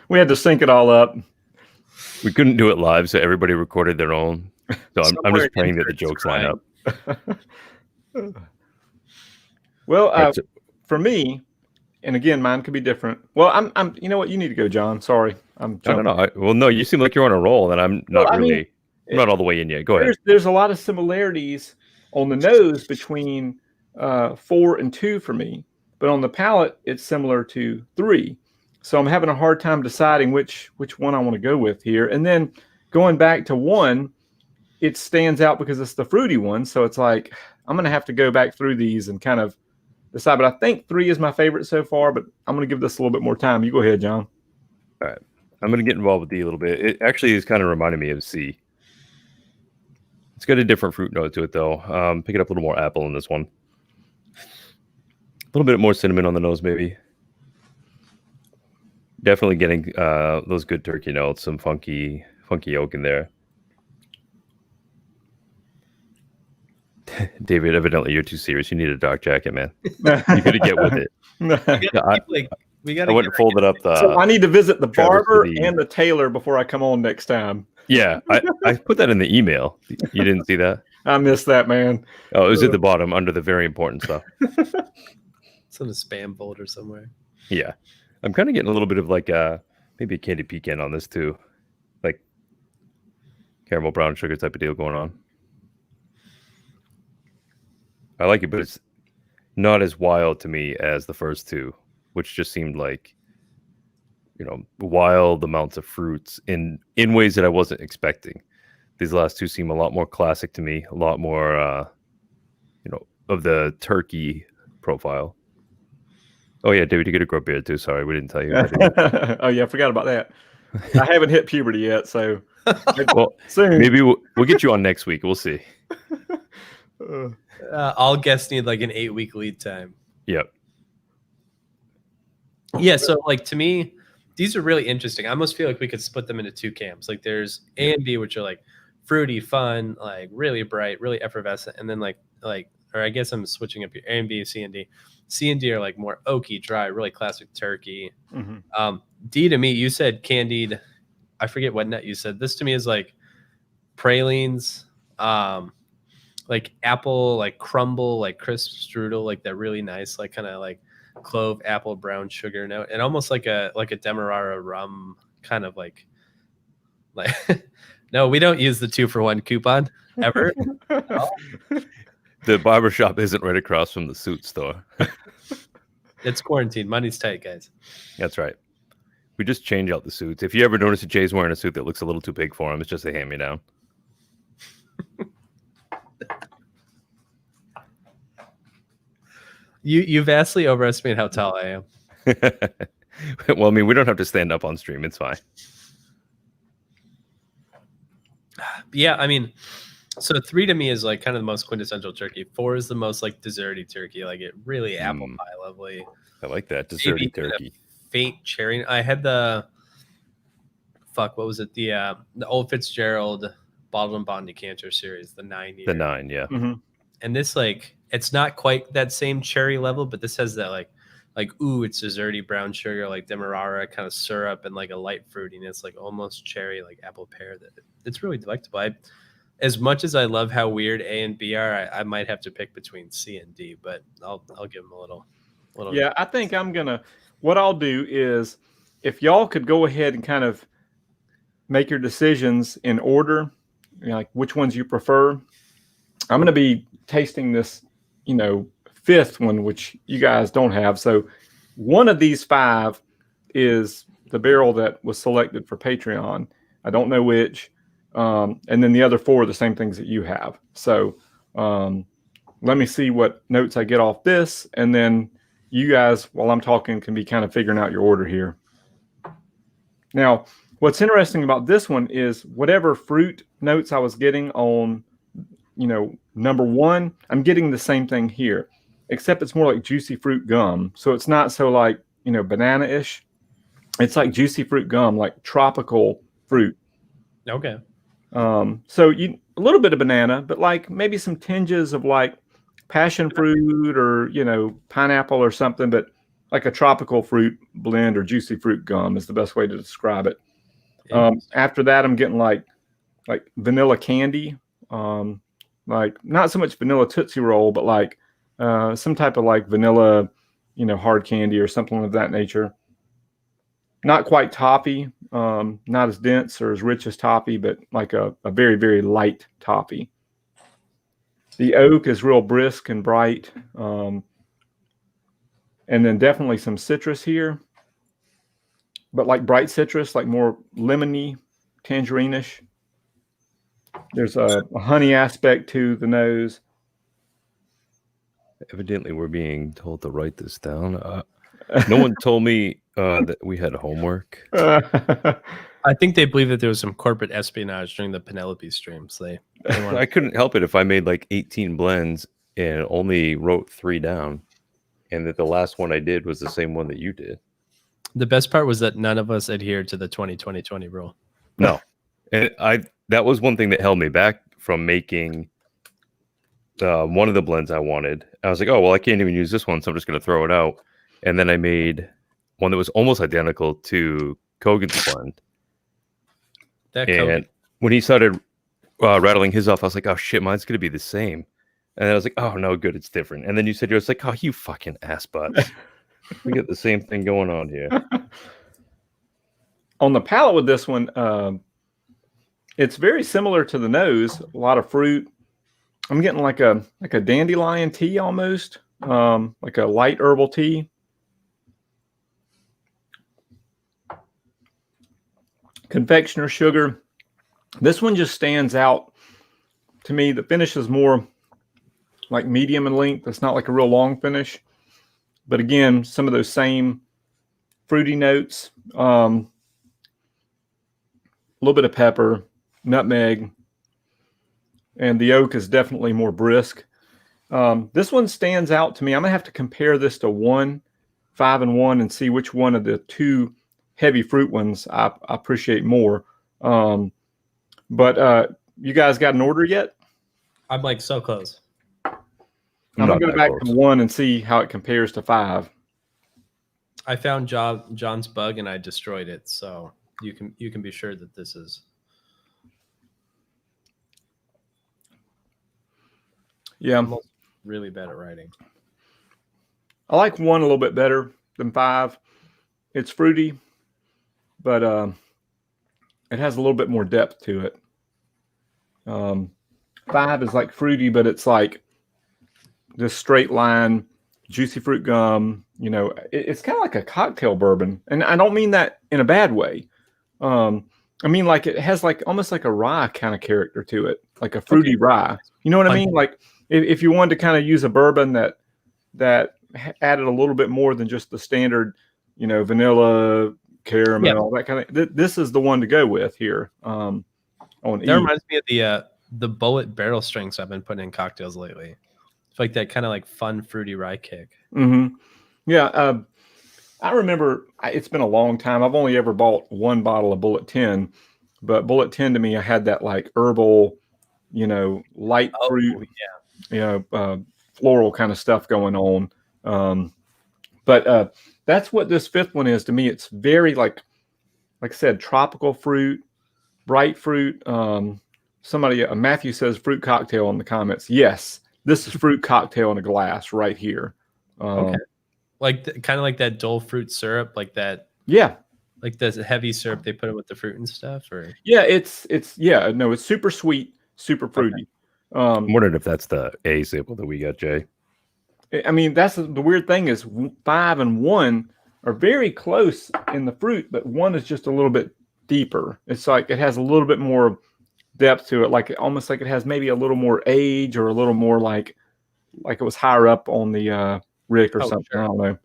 We had to sync it all up. We couldn't do it live, so everybody recorded their own. So I'm just praying that the jokes line up. Well, for me, and again, mine could be different. Well, I'm. You know what? You need to go, John. Sorry, I'm. No. Well, no, you seem like you're on a roll, and I'm not I'm not all the way in yet. Go ahead. There's a lot of similarities on the nose between 4 and 2 for me, but on the palate, it's similar to 3. So I'm having a hard time deciding which one I want to go with here. And then going back to 1, it stands out because it's the fruity one. So it's like I'm going to have to go back through these and kind of decide. But I think 3 is my favorite so far, but I'm going to give this a little bit more time. You go ahead, John. All right. I'm going to get involved with D a little bit. It actually is kind of reminding me of C. It's got a different fruit note to it, though. Picking up a little more apple in this one. A little bit more cinnamon on the nose, maybe. Definitely getting those good turkey notes, some funky oak in there. David, evidently you're too serious. You need a dark jacket, man. You got to get with it. I went and folded up the. So I need to visit the barber and the tailor before I come on next time. Yeah, I put that in the email. You didn't see that? I missed that, man. Oh, it was at the bottom under the very important stuff. It's in a spam folder somewhere. Yeah. I'm kind of getting a little bit of like maybe a candy pecan on this too. Like caramel brown sugar type of deal going on. I like it, but it's not as wild to me as the first 2, which just seemed like, wild amounts of fruits in ways that I wasn't expecting. These last 2 seem a lot more classic to me, a lot more, of the turkey profile. Oh yeah, David, you get a grow beard too. Sorry, we didn't tell you. Oh yeah, I forgot about that. I haven't hit puberty yet, so well, soon. Maybe we'll get you on next week. We'll see. All guests need like an 8-week lead time. Yep. Yeah, so like to me, these are really interesting. I almost feel like we could split them into 2 camps. Like there's A and B, which are like fruity, fun, like really bright, really effervescent, and then like or I guess I'm switching up here. A and B, C and D. C and D are like more oaky, dry, really classic turkey. Mm-hmm. D to me, you said candied. I forget what nut you said. This to me is like pralines, like apple, like crumble, like crisp strudel, like that really nice, like kind of like clove, apple, brown sugar note, and almost like a Demerara rum kind of like. No, we don't use the 2-for-1 coupon ever. The barbershop isn't right across from the suit store. It's quarantine. Money's tight, guys. That's right. We just change out the suits. If you ever notice that Jay's wearing a suit that looks a little too big for him, it's just a hand-me-down. You vastly overestimate how tall I am. Well, I mean, we don't have to stand up on stream. It's fine. Yeah, I mean, so 3 to me is like kind of the most quintessential turkey. 4 is the most like desserty turkey, like it really apple pie lovely. I like that desserty turkey. Faint cherry. I had the what was it? The Old Fitzgerald Bottled and Bond decanter series, the 9-year. The 9, yeah. Mm-hmm. And this it's not quite that same cherry level, but this has that ooh, it's desserty brown sugar, like demerara kind of syrup and like a light fruitiness, like almost cherry, like apple pear. It's really delectable. As much as I love how weird A and B are, I might have to pick between C and D, but I'll give them a little. Yeah, I think what I'll do is, if y'all could go ahead and kind of make your decisions in order, like which ones you prefer. I'm going to be tasting this, 5th one, which you guys don't have. So one of these 5 is the barrel that was selected for Patreon. I don't know which. And then the other 4 are the same things that you have. So let me see what notes I get off this. And then you guys, while I'm talking, can be kind of figuring out your order here. Now, what's interesting about this one is whatever fruit notes I was getting on, number 1, I'm getting the same thing here, except it's more like juicy fruit gum. So it's not so like, banana-ish. It's like juicy fruit gum, like tropical fruit. Okay. So a little bit of banana, but like maybe some tinges of like passion fruit or, pineapple or something, but like a tropical fruit blend or juicy fruit gum is the best way to describe it. After that, I'm getting like vanilla candy, like not so much vanilla Tootsie Roll, but like some type of like vanilla, hard candy or something of that nature. Not quite toffee, not as dense or as rich as toffee, but like a very, very light toffee. The oak is real brisk and bright. And then definitely some citrus here, but like bright citrus, like more lemony, tangerine-ish. There's a honey aspect to the nose. Evidently, we're being told to write this down. No one told me that we had homework. I think they believe that there was some corporate espionage during the Penelope streams. I couldn't help it if I made like 18 blends and only wrote 3 down, and that the last one I did was the same one that you did. The best part was that none of us adhered to the 20-20-20 rule. No, and that was one thing that held me back from making one of the blends I wanted. I was like, oh well, I can't even use this one, so I'm just going to throw it out. And then I made one that was almost identical to Kogan's blend. And when he started rattling his off, I was like, oh shit, mine's going to be the same. And then I was like, oh no, good, it's different. And then you said, you're like, oh, you fucking ass butts. We get the same thing going on here. On the palate with this one, it's very similar to the nose. A lot of fruit. I'm getting like a dandelion tea almost, like a light herbal tea. Confectioner sugar. This one just stands out to me. The finish is more like medium in length. It's not like a real long finish. But again, some of those same fruity notes. A little bit of pepper, nutmeg. And the oak is definitely more brisk. This one stands out to me. I'm going to have to compare this to 1, 5, and 1 and see which one of the 2 heavy fruit ones I appreciate more. But you guys got an order yet? I'm like so close. I'm going to go back to 1 and see how it compares to 5. I found John's bug and I destroyed it. So you can be sure that this is. Yeah. I'm really bad at writing. I like 1 a little bit better than 5. It's fruity, but it has a little bit more depth to it. 5 is like fruity, but it's like this straight line, juicy fruit gum, it's kind of like a cocktail bourbon, and I don't mean that in a bad way. I mean, like it has like almost like a rye kind of character to it, like a fruity rye. You know what I mean? Like if you wanted to kind of use a bourbon that added a little bit more than just the standard, vanilla, caramel, that kind of. This is the one to go with here. That reminds me of the Bullet barrel strengths I've been putting in cocktails lately. It's like that kind of like fun fruity rye kick. Mm-hmm. Yeah. I remember it's been a long time. I've only ever bought one bottle of Bullet 10, but Bullet 10 to me, I had that like herbal, light fruit, floral kind of stuff going on. But that's what this fifth one is to me. It's very like I said, tropical fruit, bright fruit. Matthew says fruit cocktail in the comments. Yes, this is fruit cocktail in a glass right here. Okay. Like kind of like that dull fruit syrup, like that. Yeah. Like the heavy syrup they put in with the fruit and stuff, or it's super sweet, super fruity. Okay. I'm wondering if that's the A sample that we got, Jay. I mean, that's the weird thing is 5 and 1 are very close in the fruit, but 1 is just a little bit deeper. It's like it has a little bit more depth to it, like almost like it has maybe a little more age or a little more like it was higher up on the Rick or something. Sure. I don't know.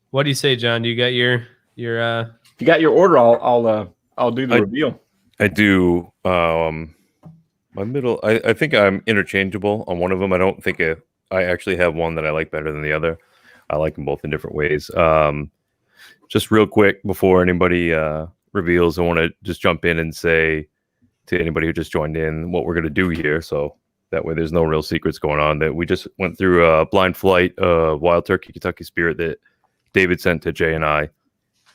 What do you say, John? Do you got your If you got your order, I'll do the reveal. I do. My middle. I think I'm interchangeable on one of them. I don't think I actually have one that I like better than the other. I like them both in different ways. Just real quick before anybody reveals, I want to just jump in and say to anybody who just joined in what we're going to do here. So that way there's no real secrets going on. That we just went through a blind flight of Wild Turkey Kentucky Spirit that David sent to Jay and I.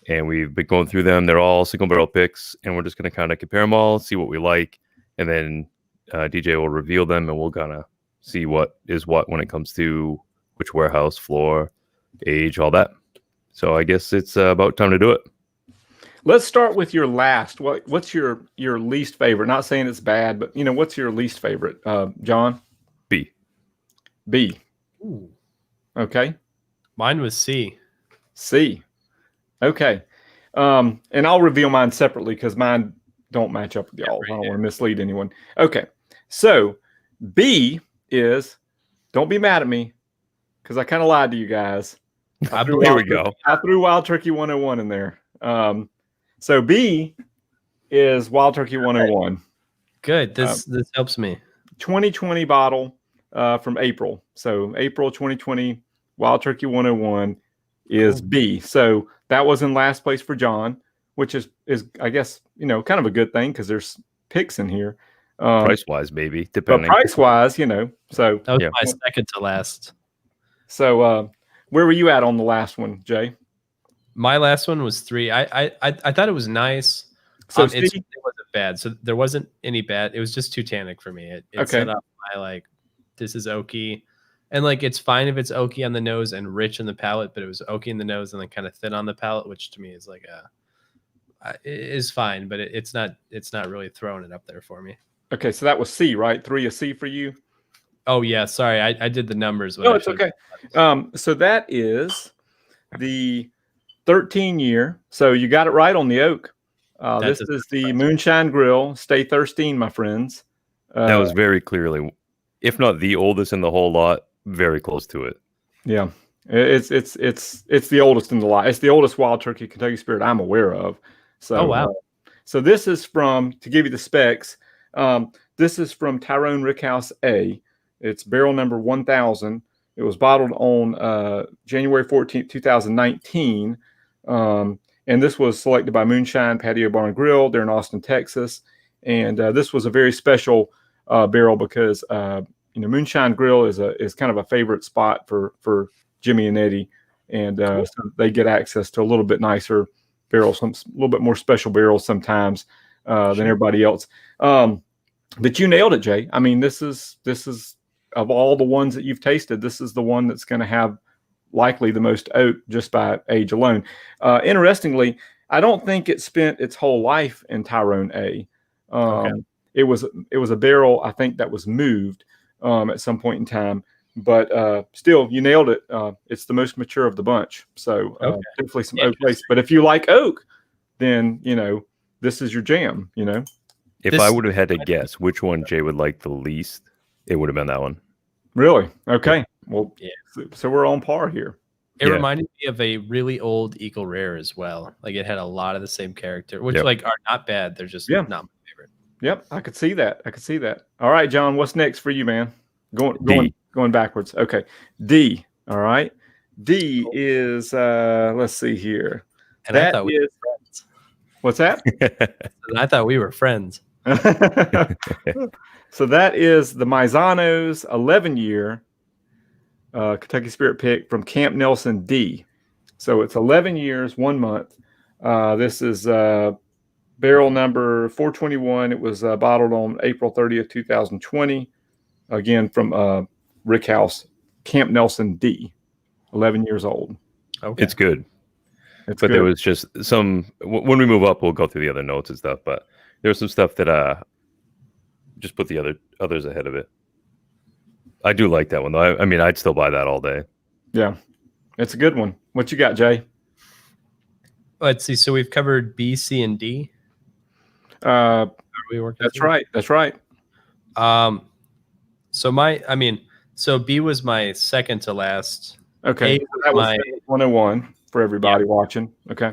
And we've been going through them. They're all single barrel picks. And we're just going to kind of compare them all, see what we like. And then DJ will reveal them and we'll kind of see what is what when it comes to which warehouse, floor, age, all that. So I guess it's about time to do it. Let's start with your last. What's your least favorite? Not saying it's bad, but what's your least favorite, John? B. Ooh. Okay. Mine was C. Okay. And I'll reveal mine separately because mine don't match up with y'all. I don't want to mislead anyone. Okay. So B is, don't be mad at me because I kind of lied to you guys. Here we go. I threw Wild Turkey 101 in there. So B is Wild Turkey 101. Good. This helps me. 2020 bottle from April. So April 2020 Wild Turkey 101 is B. So that was in last place for John, which is I guess, kind of a good thing because there's picks in here. Price wise, maybe. Depending. But price wise, so that was my second to last. So where were you at on the last one, Jay? My last one was 3. I thought it was nice. So it wasn't bad. So there wasn't any bad. It was just too tannic for me. It set up my this is oaky. And it's fine if it's oaky on the nose and rich in the palate, but it was oaky in the nose and then kind of thin on the palate, which to me is is fine, but it's not really throwing it up there for me. Okay, so that was C, right? 3 is C for you. Oh yeah, sorry, I did the numbers. No, it's okay. So that is the 13-year. So you got it right on the oak. This is the Moonshine Grill. Stay thirsty, my friends. That was very clearly, if not the oldest in the whole lot, very close to it. Yeah, it's the oldest in the lot. It's the oldest Wild Turkey Kentucky Spirit I'm aware of. So, oh wow. So this is from, to give you the specs, this is from Tyrone Rickhouse A. It's barrel number 1000. It was bottled on January 14th, 2019. And this was selected by Moonshine Patio Bar and Grill. They're in Austin, Texas. And this was a very special barrel because Moonshine Grill is kind of a favorite spot for Jimmy and Eddie. And so they get access to a little bit nicer barrels, a little bit more special barrels sometimes than everybody else. But you nailed it, Jay. I mean, this is of all the ones that you've tasted, this is the one that's going to have likely the most oak just by age alone. Interestingly, I don't think it spent its whole life in Tyrone A. It was a barrel, I think, that was moved at some point in time. but still, you nailed it. It's the most mature of the bunch. So definitely some oak base. But if you like oak, then, this is your jam, If I would have had to guess which one Jay would like the least, it would have been that one. Really? Okay. Well, so we're on par here. It reminded me of a really old Eagle Rare as well. Like it had a lot of the same character, which are not bad. They're just not my favorite. Yep, I could see that. All right, John, what's next for you, man? Going backwards. Okay. D. All right. D is let's see here. And I thought we were friends. What's that? And I thought we were friends. So that is the Maizanos 11-year Kentucky Spirit pick from Camp Nelson D. So it's 11 years, 1 month. This is barrel number 421. It was bottled on April 30th, 2020. Again, from Rick House, Camp Nelson D. 11 years old. Okay. It's good. There was just some, when we move up, we'll go through the other notes and stuff, but there was some stuff that just put the others ahead of it. I do like that one, though. I mean, I'd still buy that all day. Yeah. It's a good one. What you got, Jay? Let's see. So we've covered B, C, and D. Are we working? That's right. That's right. So B was my second to last. Okay. That was 101 for everybody watching. Okay.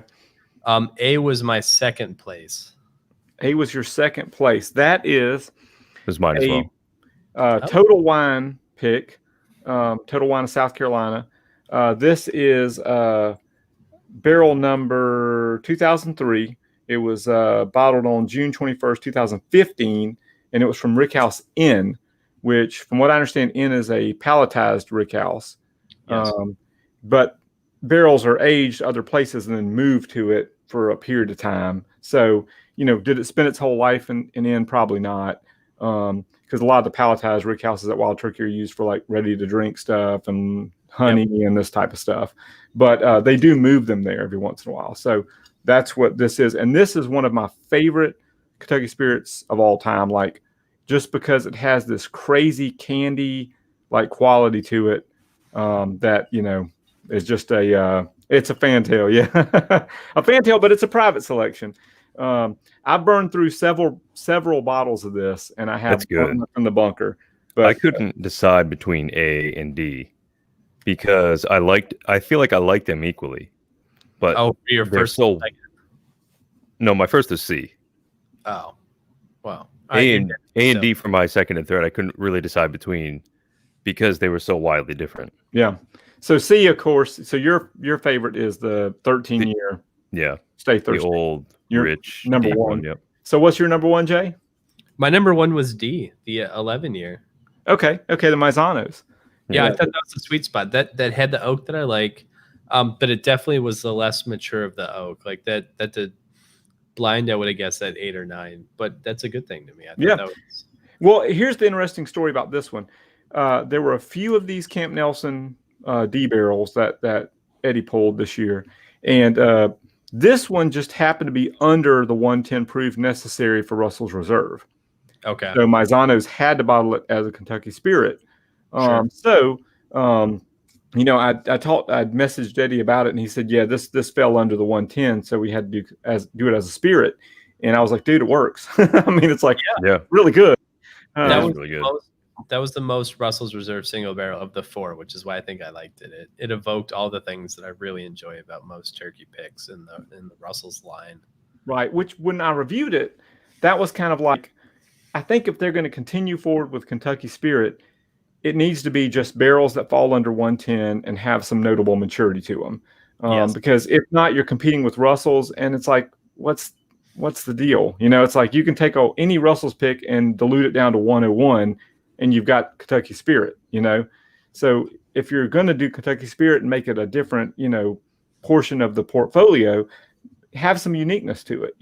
A was my second place. A was your second place. That is mine as well. Total Wine pick. Total Wine of South Carolina. This is barrel number 2003. It was bottled on June 21st, 2015, and it was from Rickhouse Inn, which, from what I understand, Inn is a palletized Rickhouse. Yes. But barrels are aged other places and then moved to it for a period of time. So, did it spend its whole life in Inn? Probably not. Because a lot of the palletized Rickhouses at Wild Turkey are used for like ready to drink stuff and honey and this type of stuff. But they do move them there every once in a while. So that's what this is. And this is one of my favorite Kentucky Spirits of all time. Like, just because it has this crazy candy like quality to it, that, is just it's a fantail. Yeah. A fantail, but it's a private selection. I burned through several bottles of this, and I have one in the bunker. But I couldn't decide between A and D because I feel like I like them equally. But your first? No, my first is C. Oh, wow. A and D for my second and third. I couldn't really decide between because they were so wildly different. Yeah. So C, of course. So your favorite is the 13-year. Yeah. Stay Thirsty. The old rich number one. Yep. So what's your number one, Jay? My number one was D, the 11-year. Okay. The Maizanos. Yeah, I thought that was the sweet spot. That had the oak that I like, but it definitely was the less mature of the oak. Like that the blind, I would have guessed at 8 or 9, but that's a good thing to me. I thought that was... Well, here's the interesting story about this one. There were a few of these Camp Nelson D barrels that Eddie pulled this year, and this one just happened to be under the 110 proof necessary for Russell's Reserve. Okay. So Maizanos had to bottle it as a Kentucky Spirit. Sure. So, I'd messaged Eddie about it, and he said, yeah, this fell under the 110, so we had to do it as a spirit. And I was like, dude, it works. I mean, it's like really good. That was really good. That was the most Russell's Reserve single barrel of the 4, which is why I think I liked it. It evoked all the things that I really enjoy about most turkey picks in the Russell's line. Right. Which, when I reviewed it, that was kind of like, I think if they're going to continue forward with Kentucky Spirit, it needs to be just barrels that fall under 110 and have some notable maturity to them. Because if not, you're competing with Russell's, and it's like, what's the deal? It's like you can take any Russell's pick and dilute it down to 101, and you've got Kentucky Spirit, So if you're going to do Kentucky Spirit and make it a different, portion of the portfolio, have some uniqueness to it,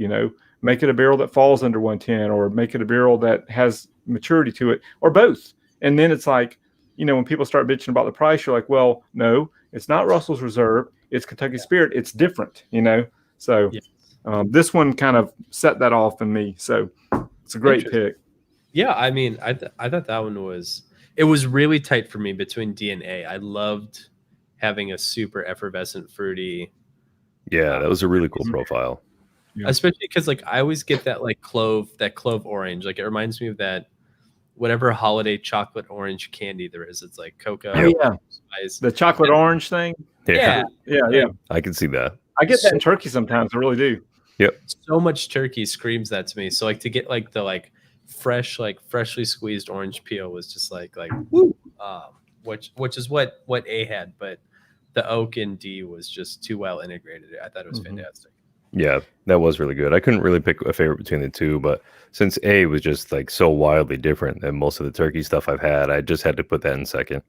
make it a barrel that falls under 110, or make it a barrel that has maturity to it, or both. And then it's like, when people start bitching about the price, you're like, well, no, it's not Russell's Reserve. It's Kentucky Spirit. It's different, So this one kind of set that off in me. So it's a great pick. Yeah, I mean, I thought that one was. it was really tight for me between D and A. I loved having a super effervescent fruity. Yeah, that was a really cool profile. Yeah. Especially because like I always get that like clove orange. Like it reminds me of that whatever holiday chocolate orange candy there is. It's like cocoa. Oh, yeah. Spice. The chocolate orange thing. Yeah. I can see that. I get that in turkey sometimes. I really do. Yep. So much turkey screams that to me. So like to get like the like fresh, like freshly squeezed orange peel was just like woo. Which is what A had, but the oak and D was just too well integrated. I thought it was fantastic. Yeah, that was really good. I couldn't really pick a favorite between the two, but since A was just like so wildly different than most of the turkey stuff I've had, I just had to put that in second.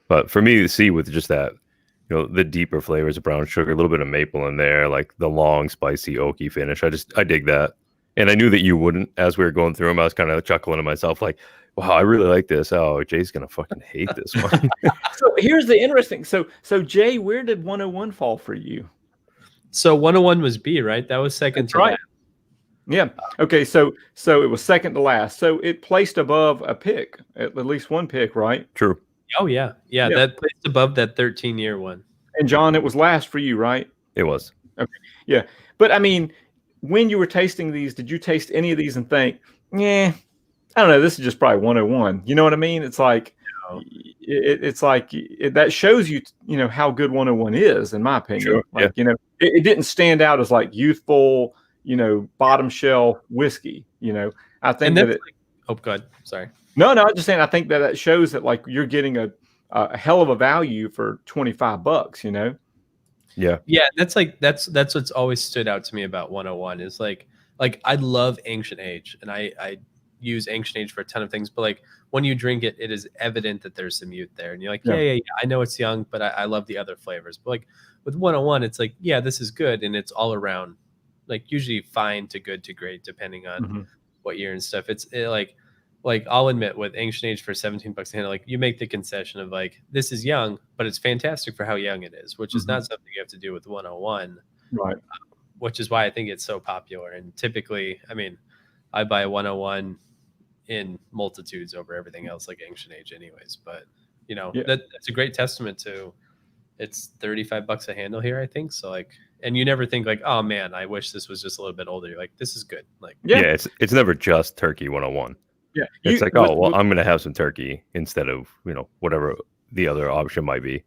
But for me, C with just that, the deeper flavors of brown sugar, a little bit of maple in there, like the long, spicy, oaky finish. I dig that. And I knew that you wouldn't. As we were going through them, I was kind of chuckling to myself like, wow, I really like this. Oh, Jay's going to fucking hate this one. So here's the interesting. So Jay, where did 101 fall for you? So 101 was B, right? That was second to last. Yeah. Okay. So it was second to last. So it placed above a pick, at least one pick, right? True. Oh, yeah. That placed above that 13-year one. And John, it was last for you, right? It was. Okay. Yeah. But I mean, when you were tasting these, did you taste any of these and think, I don't know, this is just probably 101. You know what I mean? It's like, that shows you, how good 101 is, in my opinion. Sure. Like, it didn't stand out as like youthful, bottom shelf whiskey. I think that God, sorry. No, I'm just saying. I think that shows that like you're getting a hell of a value for $25. Yeah. That's what's always stood out to me about 101 is like I love Ancient Age, and I use Ancient Age for a ton of things, but like when you drink it, it is evident that there's some youth there, and you're like, yeah, I know it's young, but I love the other flavors. But like with 101, it's like, yeah, this is good, and it's all around, like usually fine to good to great, depending on what year and stuff. It's like I'll admit with Ancient Age for $17 a handle, like you make the concession of like, this is young, but it's fantastic for how young it is, which is not something you have to do with 101. Right. Which is why I think it's so popular. And typically, I mean, I buy 101 in multitudes over everything else like Ancient Age anyways. But, that's a great testament to it's $35 a handle here, I think. So like, and you never think like, oh man, I wish this was just a little bit older. You're like, this is good. Like, it's never just turkey 101. Yeah. It's like, I'm going to have some turkey instead of, whatever the other option might be.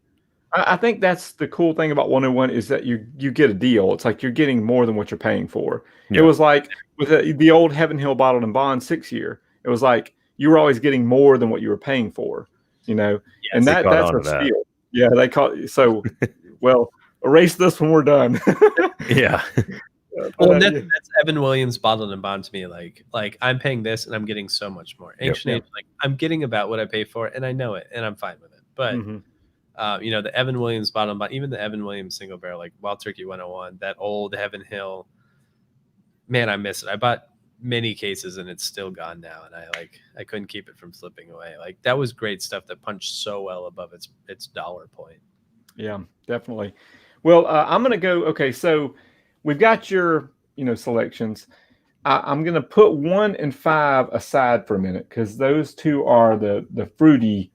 I think that's the cool thing about 101 is that you get a deal. It's like you're getting more than what you're paying for. Yeah. It was like with the old Heaven Hill Bottled and Bond 6-year. It was like you were always getting more than what you were paying for, and that's a steal. Yeah, they call so. Well, erase this when we're done. Yeah. Well, and that's Evan Williams Bottled and Bond to me. Like I'm paying this and I'm getting so much more. Ancient Age, like I'm getting about what I pay for, and I know it, and I'm fine with it. But the Evan Williams Bottled and Bond, even the Evan Williams single barrel, like Wild Turkey 101, that old Heaven Hill, man, I miss it. I bought many cases and it's still gone now, and I couldn't keep it from slipping away. Like that was great stuff that punched so well above its dollar point. Yeah, definitely. Well, I'm gonna go. Okay, so we've got your selections. I'm gonna put 1 and 5 aside for a minute because those two are the fruity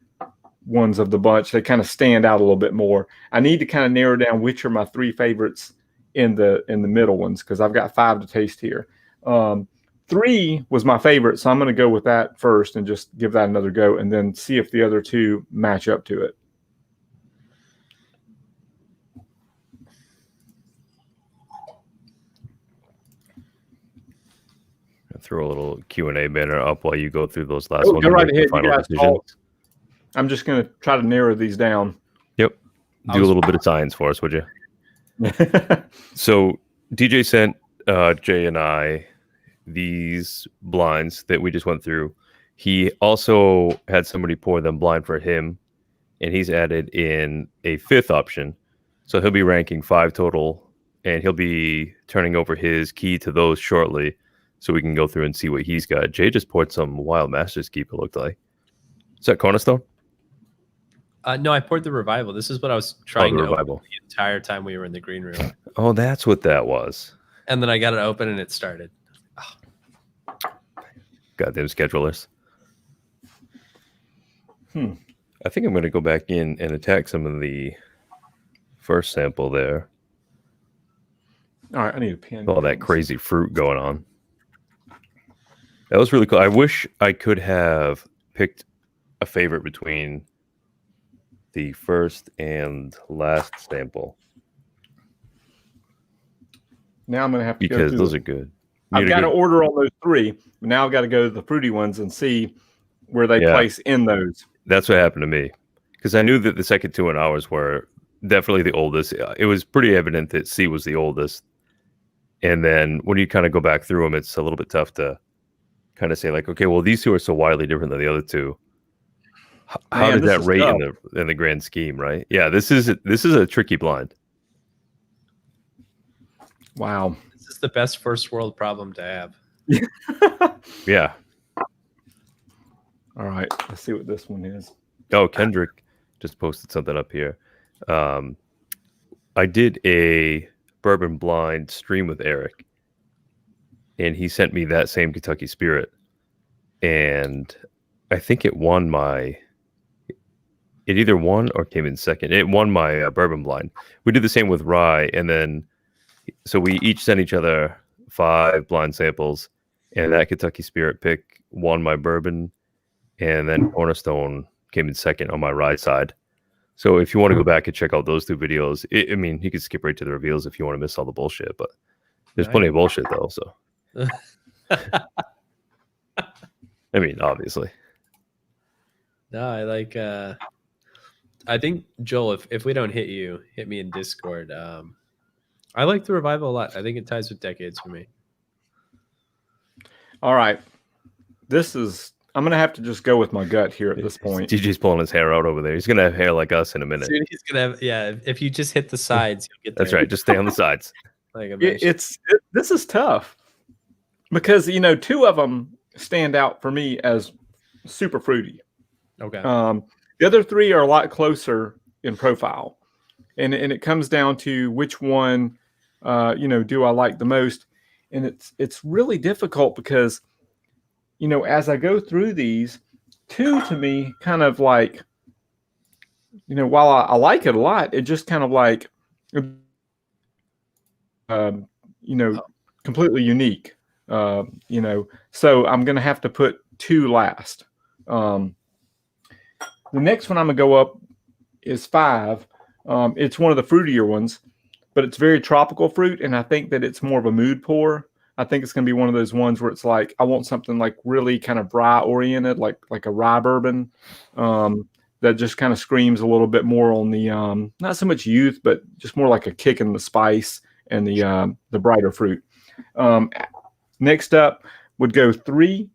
ones of the bunch. They kind of stand out a little bit more. I need to kind of narrow down which are my 3 favorites in the middle ones because I've got 5 to taste here. 3 was my favorite, so I'm going to go with that first and just give that another go and then see if the other 2 match up to it. I'll throw a little Q&A banner up while you go through those last ones. Go right ahead. You guys talk. I'm just going to try to narrow these down. Yep. Do a little bit of science for us, would you? So DJ sent Jay and I these blinds that we just went through. He also had somebody pour them blind for him, and he's added in a 5th option. So he'll be ranking 5 total, and he'll be turning over his key to those shortly so we can go through and see what he's got. Jay just poured some Wild Masters Keep, it looked like. Is that Cornerstone? No, I poured the Revival. This is what I was trying to open the entire time we were in the green room. Oh, that's what that was. And then I got it open and it started. Goddamn schedulers. I think I'm going to go back in and attack some of the first sample there. All right, I need a pen. All that crazy fruit going on. That was really cool. I wish I could have picked a favorite between the first and last sample. Now I'm going to have to because go those are good. I've got to order on those three. But now I've got to go to the fruity ones and see where they place in those. That's what happened to me. Because I knew that the second two and ours were definitely the oldest. It was pretty evident that C was the oldest. And then when you kind of go back through them, it's a little bit tough to kind of say like, okay, well, these two are so widely different than the other two. How did that rate in the grand scheme, right? Yeah, this is a tricky blind. Wow. This is the best first world problem to have. Yeah. All right. Let's see what this one is. Oh, Kendrick just posted something up here. I did a bourbon blind stream with Eric, and he sent me that same Kentucky Spirit, and I think it won my. It either won or came in second. It won my bourbon blind. We did the same with rye, and then so we each sent each other 5 blind samples, and that Kentucky Spirit pick won my bourbon, and then Cornerstone came in second on my rye side. So if you want to go back and check out those 2 videos, I mean, you can skip right to the reveals if you want to miss all the bullshit, but there's plenty of bullshit though. So, I mean, obviously. No, I like. I think Joel, if we don't hit you, hit me in Discord. I like the revival a lot. I think it ties with decades for me. All right, I'm gonna have to just go with my gut here at this point. DJ's pulling his hair out over there. He's gonna have hair like us in a minute. Soon he's gonna have, yeah. If you just hit the sides, you'll get there. That's right. Just stay on the sides. Like this is tough because 2 of them stand out for me as super fruity. Okay. The other 3 are a lot closer in profile, and it comes down to which one do I like the most, and it's really difficult because as I go through these, 2 to me kind of like while I like it a lot, it just kind of like completely unique. So I'm gonna have to put 2 last. The next one I'm gonna go up is 5. It's one of the fruitier ones, but it's very tropical fruit, and I think that it's more of a mood pour. I think it's gonna be one of those ones where it's like I want something like really kind of rye oriented, like a rye bourbon, that just kind of screams a little bit more on the not so much youth, but just more like a kick in the spice and the brighter fruit. Next up would go 3.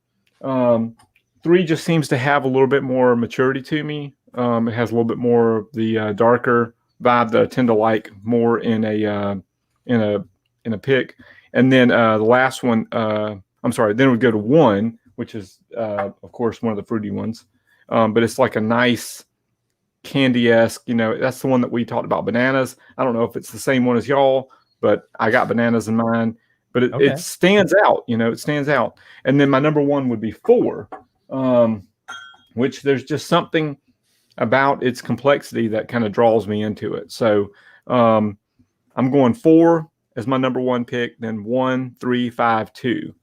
3 just seems to have a little bit more maturity to me. It has a little bit more of the darker vibe that I tend to like more in a pick. And then the last one, then we go to 1, which is of course one of the fruity ones. But it's like a nice candy-esque, that's the one that we talked about, bananas. I don't know if it's the same one as y'all, but I got bananas in mine. But it stands out, it stands out. And then my number 1 would be 4. Which there's just something about its complexity that kind of draws me into it. So I'm going 4 as my number 1 pick, then 1, 3, 5, 2.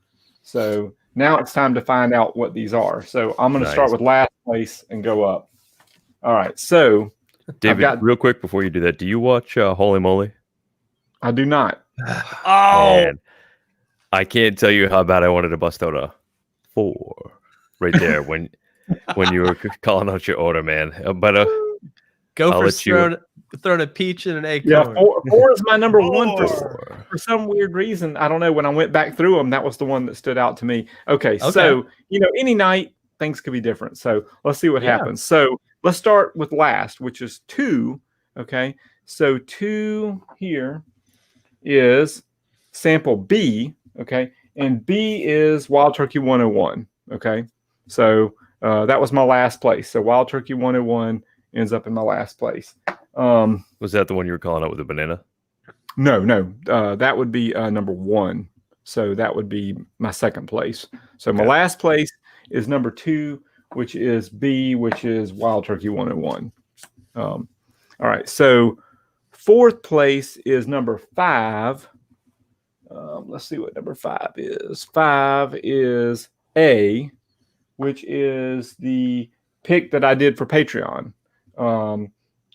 So now it's time to find out what these are. So I'm going to start with last place and go up. All right. So David, real quick before you do that, do you watch Holy Moly? I do not. Man, I can't tell you how bad I wanted to bust out a 4 right there when you were calling out your order, man. But go for throwing a peach and an acorn. Yeah, 4 is my number 1 for some weird reason. I don't know. When I went back through them, that was the one that stood out to me. Okay. So any night things could be different. So let's see what happens. So let's start with last, which is 2. Okay. So 2 here is sample B. Okay. And B is Wild Turkey 101. Okay. So that was my last place. So Wild Turkey 101 ends up in my last place. Was that the one you were calling out with the banana? No. That would be number 1. So that would be my second place. So my last place is number 2, which is B, which is Wild Turkey 101. All right, so fourth place is number 5. Let's see what number 5 is. 5 is A, which is the pick that I did for Patreon.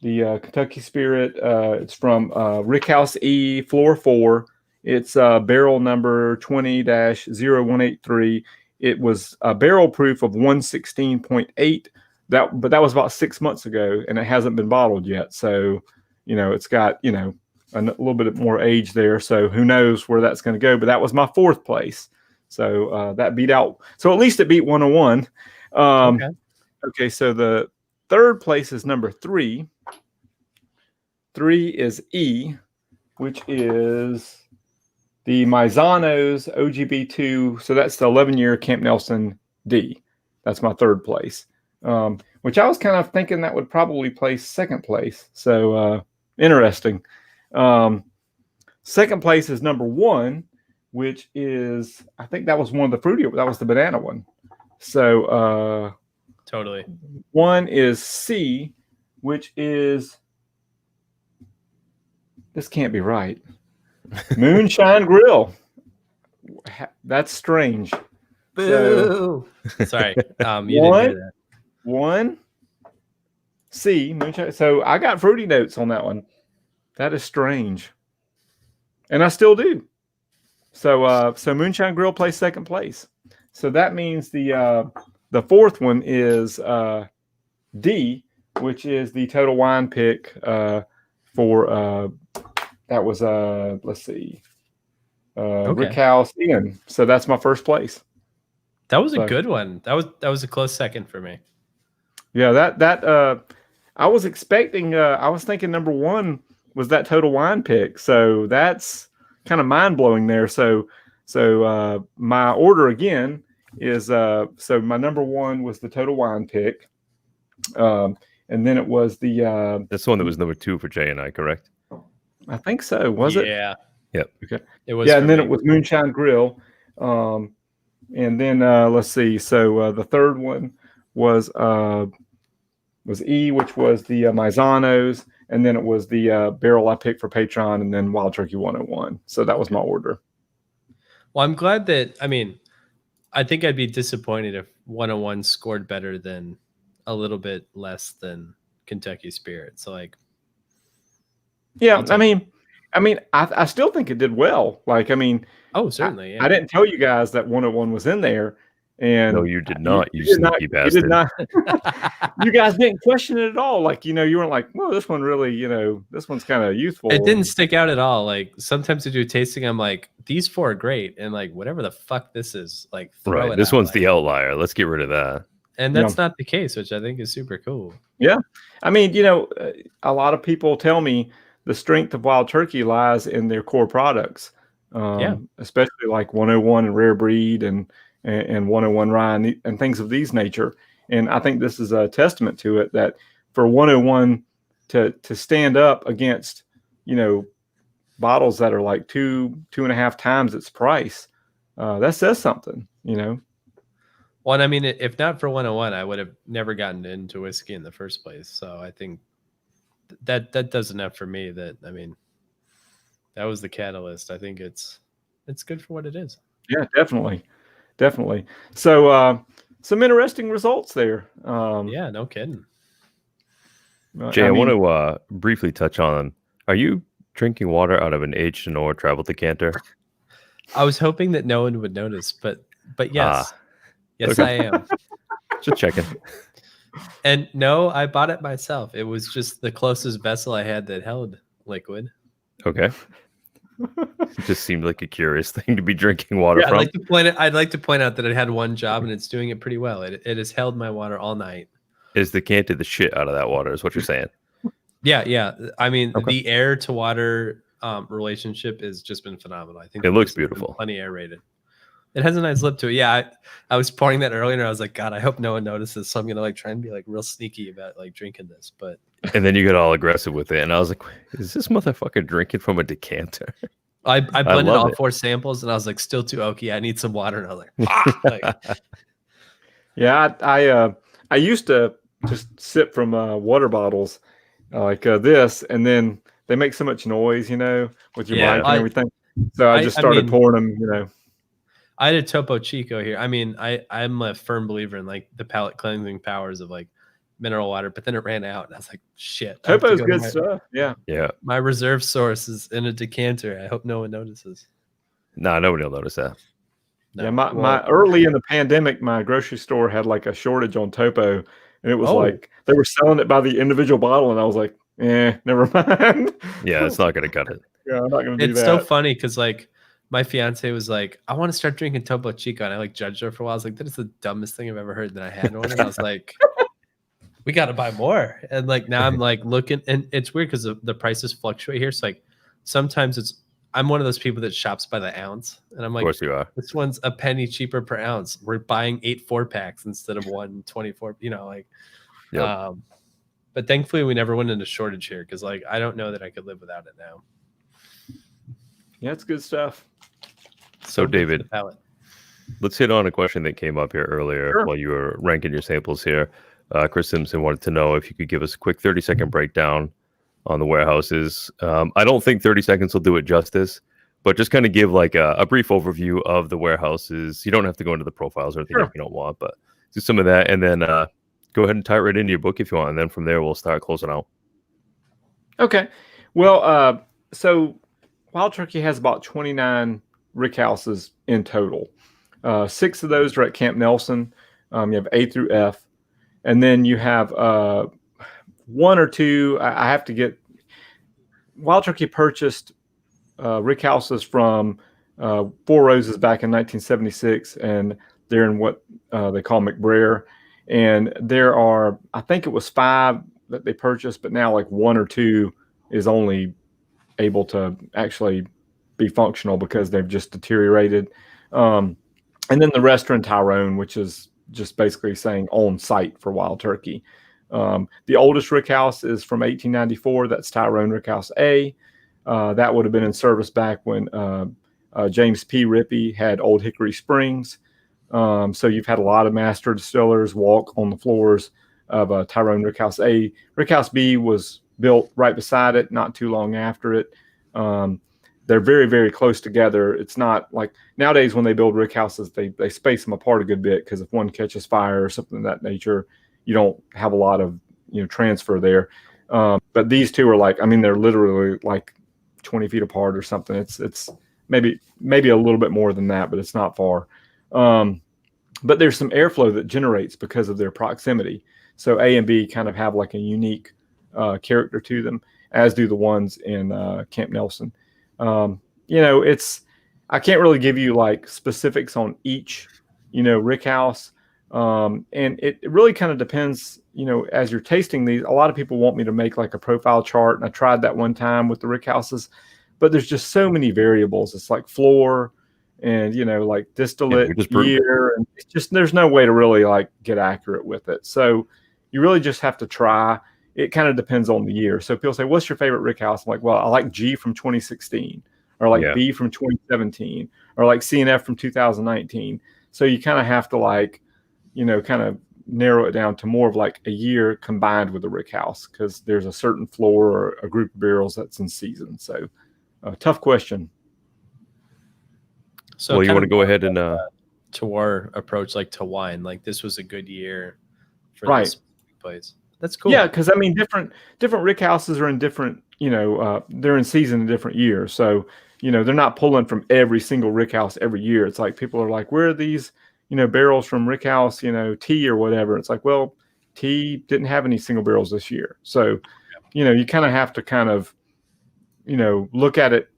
The Kentucky Spirit, it's from Rickhouse E, floor 4. It's barrel number 20-0183. It was a barrel proof of 116.8. But that was about 6 months ago, and it hasn't been bottled yet. So, it's got, a little bit more age there. So who knows where that's going to go. But that was my fourth place. So that beat out. So at least it beat 101. Okay, so the third place is number 3. 3 is E, which is the Maizanos OGB2. So that's the 11-year Camp Nelson D. That's my third place, which I was kind of thinking that would probably place second place. So interesting. Second place is number 1, which is, I think that was one of the fruity. That was the banana one. So totally. 1 is C, which is, this can't be right. Moonshine Grill. That's strange. Boo. So, sorry. You didn't hear that. 1 C, moonshine. So I got fruity notes on that one. That is strange. And I still do. So Moonshine Grill plays second place. So that means the fourth one is D, which is the total wine pick for that was let's see, Rick House Ian. So that's my first place. That was a good one. That was a close second for me. Yeah, that I was expecting. I was thinking number 1 was that total wine pick. So that's kind of mind blowing there. So my order again is so my number 1 was the total wine pick, and then it was the that's the one that was number 2 for Jay and I, correct? I think so. Was it? Yeah. Yep. Okay. It was. Yeah, and then it was Moonshine Grill, and then let's see. So the third one was E, which was the Maizanos, and then it was the barrel I picked for Patreon, and then Wild Turkey 101. So that was my order. Well, I'm glad that. I mean, I think I'd be disappointed if 101 scored better than a little bit less than Kentucky Spirit. So like. Yeah, I mean, I still think it did well. Like, I mean, oh, certainly. Yeah. I didn't tell you guys that 101 was in there, and no, you did not. You sneaky bastard. You did not. You guys didn't question it at all. Like, you weren't like, well, this one really, this one's kind of youthful. It didn't stick out at all. Like sometimes I do tasting, I'm like, these 4 are great, and like whatever the fuck this is, like, throw it. This one's the outlier. Let's get rid of that. And that's not the case, which I think is super cool. Yeah, I mean, a lot of people tell me the strength of Wild Turkey lies in their core products, especially like 101 and Rare Breed and 101 Rye and things of these nature. And I think this is a testament to it, that for 101 to stand up against, bottles that are like 2.5 times its price, that says something, Well, and I mean, if not for 101, I would have never gotten into whiskey in the first place. So I think that does enough for me. That, I mean, that was the catalyst. I think it's good for what it is. Yeah, definitely. So some interesting results there. Yeah, no kidding. Jay, I want to briefly touch on, are you drinking water out of an aged or travel decanter? I was hoping that no one would notice, but yes. Yes, okay. I am. Just checking. And no, I bought it myself. It was just the closest vessel I had that held liquid. Okay. It just seemed like a curious thing to be drinking water from. I'd like to point out that it had one job and it's doing it pretty well. It has held my water all night. Is decanted the shit out of that water, is what you're saying? Yeah. I mean, the air to water relationship has just been phenomenal. I think it looks beautiful. Plenty aerated. It has a nice lip to it. Yeah, I was pouring that earlier and I was like, God, I hope no one notices. So I'm gonna like try and be like real sneaky about like drinking this. But and then you get all aggressive with it, and I was like, is this motherfucker drinking from a decanter? I blended all 4 samples and I was like, still too oaky. I need some water. And I was like, yeah, I used to just sip from water bottles like this, and then they make so much noise, with your mic and everything. So I just started pouring them, I had a Topo Chico here. I mean, I'm a firm believer in like the palate cleansing powers of like mineral water, but then it ran out, and I was like, shit. Topo's good stuff. Yeah. My reserve source is in a decanter. I hope no one notices. No, nobody will notice that. No. Yeah, my early in the pandemic, my grocery store had like a shortage on Topo, and it was like they were selling it by the individual bottle, and I was like, never mind. Yeah, it's not gonna cut it. Yeah, I'm not gonna do that. It's so funny because like my fiance was like, I want to start drinking Topo Chico, and I like judged her for a while. I was like, that is the dumbest thing I've ever heard. Then I had one, and I was like, we got to buy more. And like now I'm like looking, and it's weird because the prices fluctuate here. So like sometimes I'm one of those people that shops by the ounce, and I'm like, of course you are. This one's a penny cheaper per ounce. We're buying 8 4-packs instead of 1 24. Yep. But thankfully we never went into shortage here because like I don't know that I could live without it now. Yeah, it's good stuff. So David, let's hit on a question that came up here earlier while you were ranking your samples here. Chris Simpson wanted to know if you could give us a quick 30-second breakdown on the warehouses. I don't think 30 seconds will do it justice, but just kind of give like a brief overview of the warehouses. You don't have to go into the profiles or anything if you don't want, but do some of that, and then go ahead and tie it right into your book if you want, and then from there we'll start closing out. Okay. Well, so Wild Turkey has about 29 rick houses in total. 6 of those are at Camp Nelson. You have A through F. And then you have 1 or 2. I have to get Wild Turkey purchased rick houses from Four Roses back in 1976, and they're in what they call McBrayer. And there are, I think it was 5 that they purchased, but now like 1 or 2 is only able to actually be functional because they've just deteriorated. And then the rest are in Tyrone, which is just basically saying on site for Wild Turkey. The oldest rick house is from 1894. That's Tyrone Rick House A. That would have been in service back when James P. Rippey had Old Hickory Springs. So you've had a lot of master distillers walk on the floors of Tyrone Rick House A. Rick House B was built right beside it, not too long after it. They're very, very close together. It's not like nowadays when they build rick houses, they space them apart a good bit because if one catches fire or something of that nature, you don't have a lot of transfer there. But these two are like, I mean, they're literally like 20 feet apart or something. It's maybe a little bit more than that, but it's not far. But there's some airflow that generates because of their proximity. So A and B kind of have like a unique character to them, as do the ones in Camp Nelson. I can't really give you like specifics on each, rick house. And it really kind of depends, as you're tasting these. A lot of people want me to make like a profile chart, and I tried that one time with the rick houses, but there's just so many variables. It's like floor and, like distillate year, and it's just, there's no way to really like get accurate with it. So you really just have to try. It kind of depends on the year. So people say, what's your favorite rick house? I'm like, well, I like G from 2016, or like B from 2017, or like C and F from 2019. So you kind of have to like, kind of narrow it down to more of like a year combined with the rick house, because there's a certain floor or a group of barrels that's in season. So tough question. So you want to go ahead and to our approach, like to wine, like this was a good year for this place. That's cool. Yeah, because I mean, different rick houses are in different, they're in season in different years. So, they're not pulling from every single rick house every year. It's like people are like, where are these, barrels from rick house, T or whatever. It's like, well, T didn't have any single barrels this year. So, you kind of have to kind of, look at it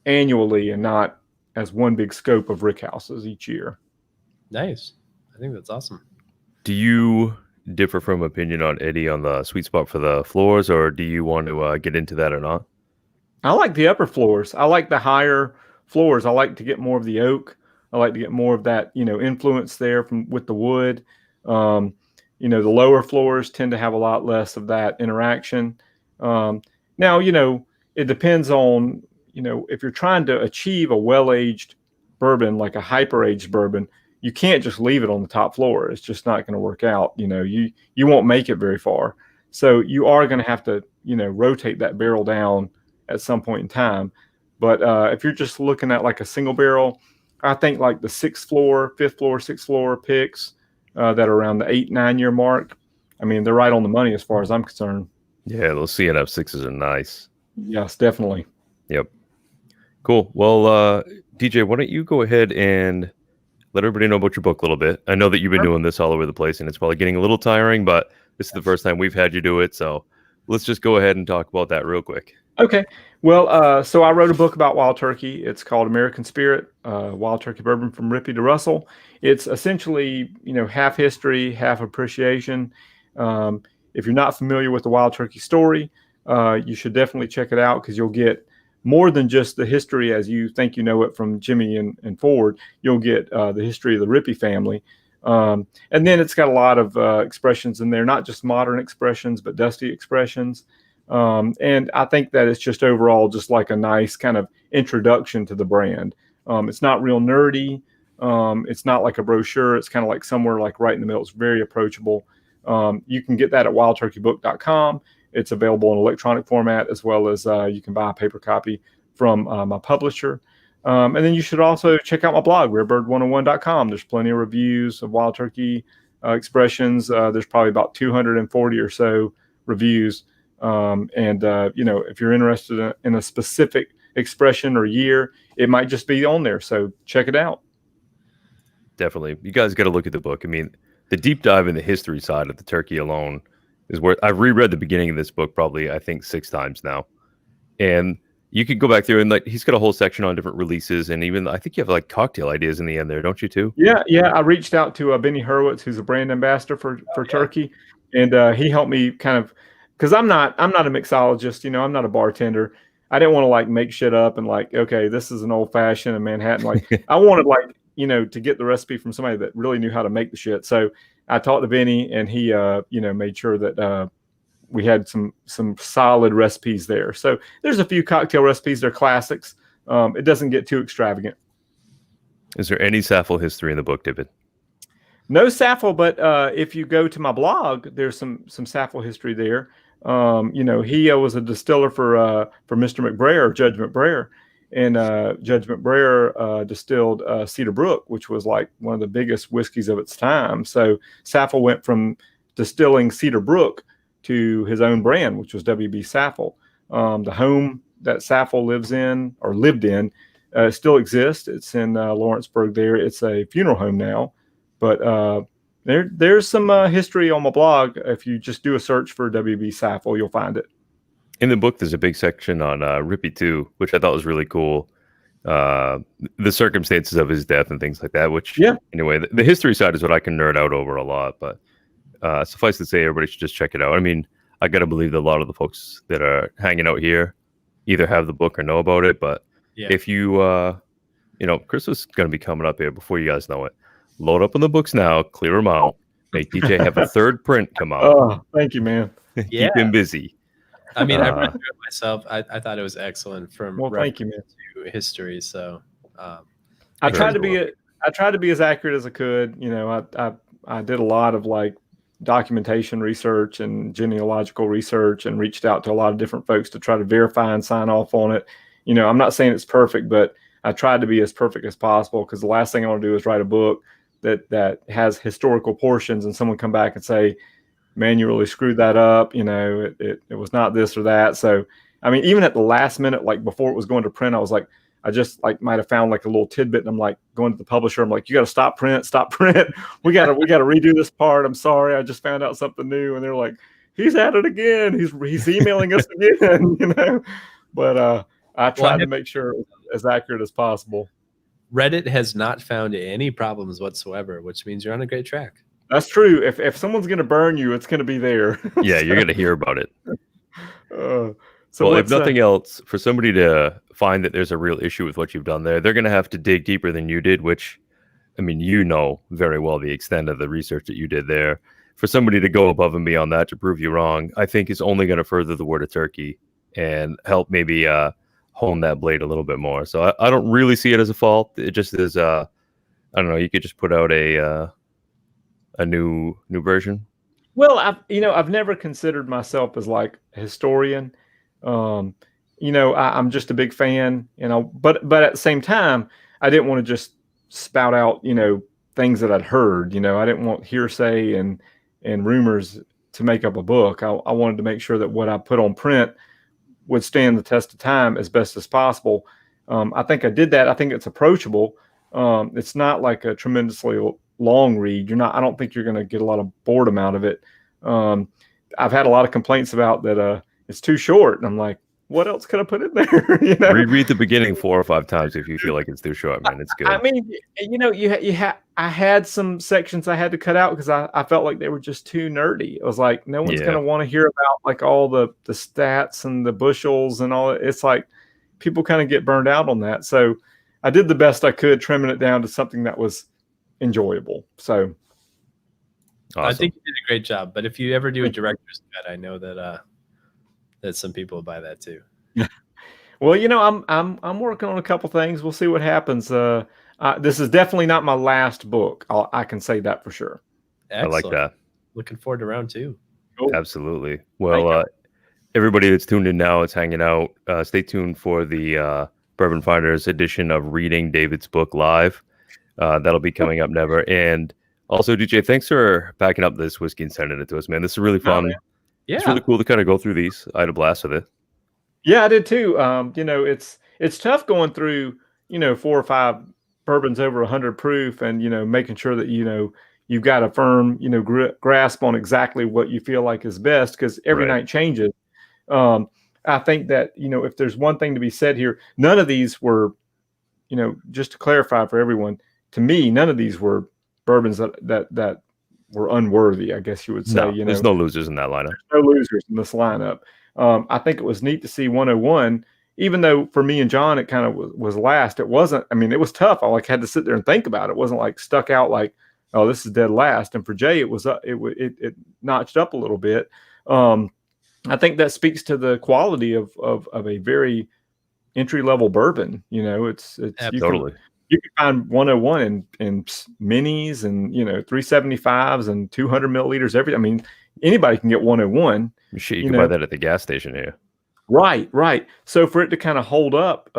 annually and not as one big scope of rick houses each year. Nice. I think that's awesome. Do you differ from opinion on Eddie on the sweet spot for the floors, or do you want to get into that or not? I like the upper floors. I like the higher floors. I like to get more of the oak. I like to get more of that, influence there with the wood. The lower floors tend to have a lot less of that interaction. Now, it depends on, if you're trying to achieve a well-aged bourbon, like a hyper-aged bourbon, you can't just leave it on the top floor. It's just not going to work out. You won't make it very far. So you are going to have to, rotate that barrel down at some point in time. But if you're just looking at like a single barrel, I think like the 6th floor, 5th floor, 6th floor picks that are around the 8-9 year mark, I mean, they're right on the money as far as I'm concerned. Yeah, those CNF 6s are nice. Yes, definitely. Yep. Cool. Well, DJ, why don't you go ahead and let everybody know about your book a little bit. I know that you've been doing this all over the place, and it's probably getting a little tiring, but this is the first time we've had you do it. So let's just go ahead and talk about that real quick. Okay. Well, so I wrote a book about wild turkey. It's called American Spirit, Wild Turkey Bourbon from Rippy to Russell. It's essentially, half history, half appreciation. If you're not familiar with the wild turkey story, you should definitely check it out, because you'll get more than just the history as you think you know it from Jimmy and Ford. You'll get the history of the Rippy family. And then it's got a lot of expressions in there, not just modern expressions, but dusty expressions. And I think that it's just overall just like a nice kind of introduction to the brand. It's not real nerdy. It's not like a brochure. It's kind of like somewhere like right in the middle. It's very approachable. You can get that at wildturkeybook.com. It's available in electronic format, as well as you can buy a paper copy from my publisher. And then you should also check out my blog, rarebird101.com. There's plenty of reviews of wild turkey expressions. There's probably about 240 or so reviews. If you're interested in a specific expression or year, it might just be on there. So check it out. Definitely. You guys got to look at the book. I mean, the deep dive in the history side of the turkey alone is where I've reread the beginning of this book probably, I think, 6 times now. And you could go back through and like he's got a whole section on different releases, and even I think you have like cocktail ideas in the end there, don't you too? Yeah. I reached out to Benny Hurwitz, who's a brand ambassador for turkey, and he helped me kind of, because I'm not a mixologist, I'm not a bartender. I didn't want to like make shit up and like, okay, this is an old fashioned in Manhattan. Like I wanted like to get the recipe from somebody that really knew how to make the shit. So I talked to Benny, and he made sure that we had some solid recipes there. So there's a few cocktail recipes. They're classics. It doesn't get too extravagant. Is there any Saffel history in the book, David? No Saffel, but if you go to my blog, there's some Saffel history there. He was a distiller for Mr. McBrayer, Judge McBrayer, and Judge McBrayer distilled Cedar Brook, which was like one of the biggest whiskeys of its time. So Saffel went from distilling Cedar Brook to his own brand, which was WB Saffel. The home that Saffel lived in still exists. It's in Lawrenceburg there. It's a funeral home now, but there's some history on my blog. If you just do a search for WB Saffel, you'll find it. In the book, there's a big section on Rippy too, which I thought was really cool. The circumstances of his death and things like that, which anyway, the history side is what I can nerd out over a lot, but suffice to say, everybody should just check it out. I mean, I got to believe that a lot of the folks that are hanging out here either have the book or know about it, but if you, Christmas is going to be coming up here before you guys know it. Load up on the books now, clear them out, make DJ have a 3rd print come out. Oh, thank you, man. Keep him busy. I mean, I read through it myself. I thought it was excellent thank you, man. to history. So I tried to be as accurate as I could. I did a lot of like documentation research and genealogical research, and reached out to a lot of different folks to try to verify and sign off on it. I'm not saying it's perfect, but I tried to be as perfect as possible, because the last thing I want to do is write a book that has historical portions and someone come back and say, man, you really screwed that up. It was not this or that. So, I mean, even at the last minute, like before it was going to print, I was like, I just like might have found like a little tidbit, and I'm like going to the publisher. I'm like, you got to stop print. We got to redo this part. I'm sorry. I just found out something new. And they're like, he's at it again. He's emailing us again, But I tried to make sure it was as accurate as possible. Reddit has not found any problems whatsoever, which means you're on a great track. That's true. If someone's going to burn you, it's going to be there. Yeah, you're going to hear about it. So well, if nothing else, for somebody to find that there's a real issue with what you've done there, they're going to have to dig deeper than you did, which, I mean, very well the extent of the research that you did there. For somebody to go above and beyond that to prove you wrong, I think is only going to further the word of turkey and help maybe hone that blade a little bit more. So I don't really see it as a fault. It just is I don't know, you could just put out a new version. Well, I've never considered myself as like a historian. I'm just a big fan, but at the same time, I didn't want to just spout out, things that I'd heard. I didn't want hearsay and rumors to make up a book. I wanted to make sure that what I put on print would stand the test of time as best as possible. I think I did that. I think it's approachable. It's not like a tremendously long read. I don't think you're going to get a lot of boredom out of it. I've had a lot of complaints about that. It's too short. And I'm like, what else could I put in there? Reread the beginning 4 or 5 times if you feel like it's too short, man. It's good. I mean, I had some sections I had to cut out because I felt like they were just too nerdy. It was like, no one's going to want to hear about like all the stats and the bushels and all. It's like people kind of get burned out on that. So I did the best I could, trimming it down to something that was enjoyable. So awesome. I think you did a great job. But if you ever do a director's cut, I know that some people will buy that too. Well, I'm working on a couple things. We'll see what happens. This is definitely not my last book. I can say that for sure. Excellent. I like that. Looking forward to round 2. Cool. Absolutely. Well, everybody that's tuned in now, it's hanging out. Stay tuned for the Bourbon Finders edition of reading David's book live. That'll be coming up never. And also, DJ, thanks for packing up this whiskey and sending it to us, man. This is really fun. Yeah. It's really cool to kind of go through these. I had a blast with it. Yeah, I did too. It's tough going through, 4 or 5 bourbons over 100 proof and, making sure that, you've got a firm, grasp on exactly what you feel like is best because every night changes. I think that, if there's one thing to be said here, none of these were, just to clarify for everyone, to me, none of these were bourbons that were unworthy, I guess you would say. No, there's no losers in that lineup. There's no losers in this lineup. I think it was neat to see 101, even though for me and John, it kind of was last. It wasn't, it was tough. I had to sit there and think about it. It wasn't like stuck out like, oh, this is dead last. And for Jay, it notched up a little bit. I think that speaks to the quality of a very entry-level bourbon. It's totally. You can find 101 in minis and 375s and 200 milliliters. Anybody can get 101. Shit, you can buy that at the gas station here. Right. So for it to kind of hold up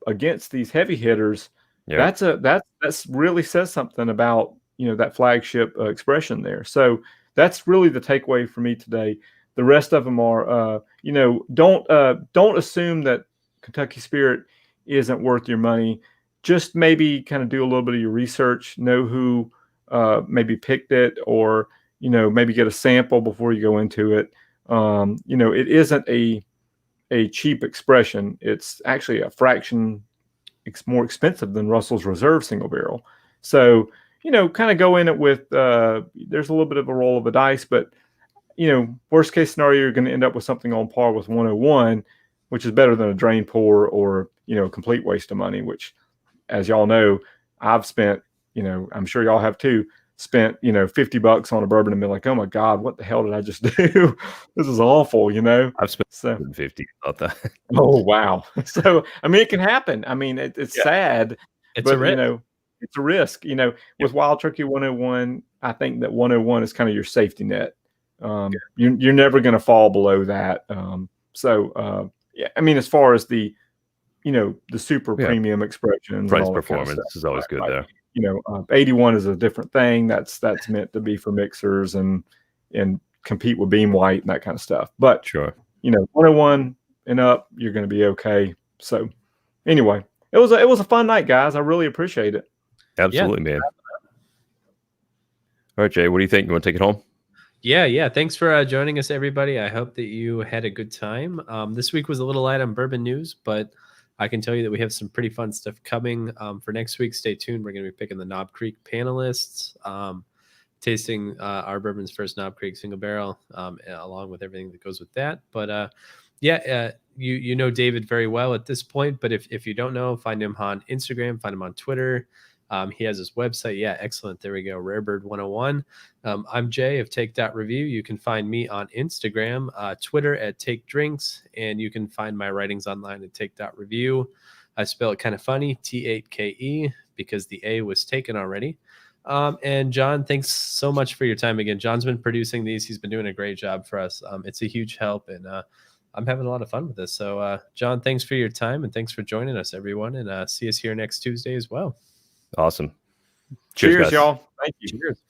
against these heavy hitters, that's really says something about that flagship expression there. So that's really the takeaway for me today. The rest of them are don't assume that Kentucky Spirit isn't worth your money. Just maybe kind of do a little bit of your research, know who maybe picked it, or maybe get a sample before you go into it. It isn't a cheap expression. It's actually a fraction. It's more expensive than Russell's Reserve single barrel. So kind of go in it with there's a little bit of a roll of the dice, but worst case scenario, you're going to end up with something on par with 101, which is better than a drain pour or a complete waste of money, which, as y'all know, I've spent, I'm sure y'all have too, spent, $50 on a bourbon and been like, oh my God, what the hell did I just do? This is awful, I've spent 50 about that. Oh, wow. So, it can happen. It's sad, it's a risk. It's a risk, with Wild Turkey 101. I think that 101 is kind of your safety net. You're never going to fall below that. As far as the super premium expressions, price performance is always good there. 81 is a different thing. That's meant to be for mixers and compete with Beam White and that kind of stuff. But sure, 101 and up, you're going to be okay. So anyway, it was a fun night, guys. I really appreciate it. Absolutely, man. All right, Jay, what do you think? You want to take it home? Yeah. Thanks for joining us, everybody. I hope that you had a good time. This week was a little light on bourbon news, but I can tell you that we have some pretty fun stuff coming for next week. Stay tuned. We're going to be picking the Knob Creek panelists, tasting our bourbon's first Knob Creek single barrel, along with everything that goes with that. But you know David very well at this point, but if you don't know, find him on Instagram, find him on Twitter. He has his website. Yeah, excellent. There we go. Rarebird 101. I'm Jay of Take.Review. You can find me on Instagram, Twitter at Take Drinks, and you can find my writings online at Take.Review. I spell it kind of funny, T8KE, because the A was taken already. And John, thanks so much for your time again. John's been producing these. He's been doing a great job for us. It's a huge help, and I'm having a lot of fun with this. So, John, thanks for your time, and thanks for joining us, everyone. And see us here next Tuesday as well. Awesome. Cheers, y'all. Thank you. Cheers.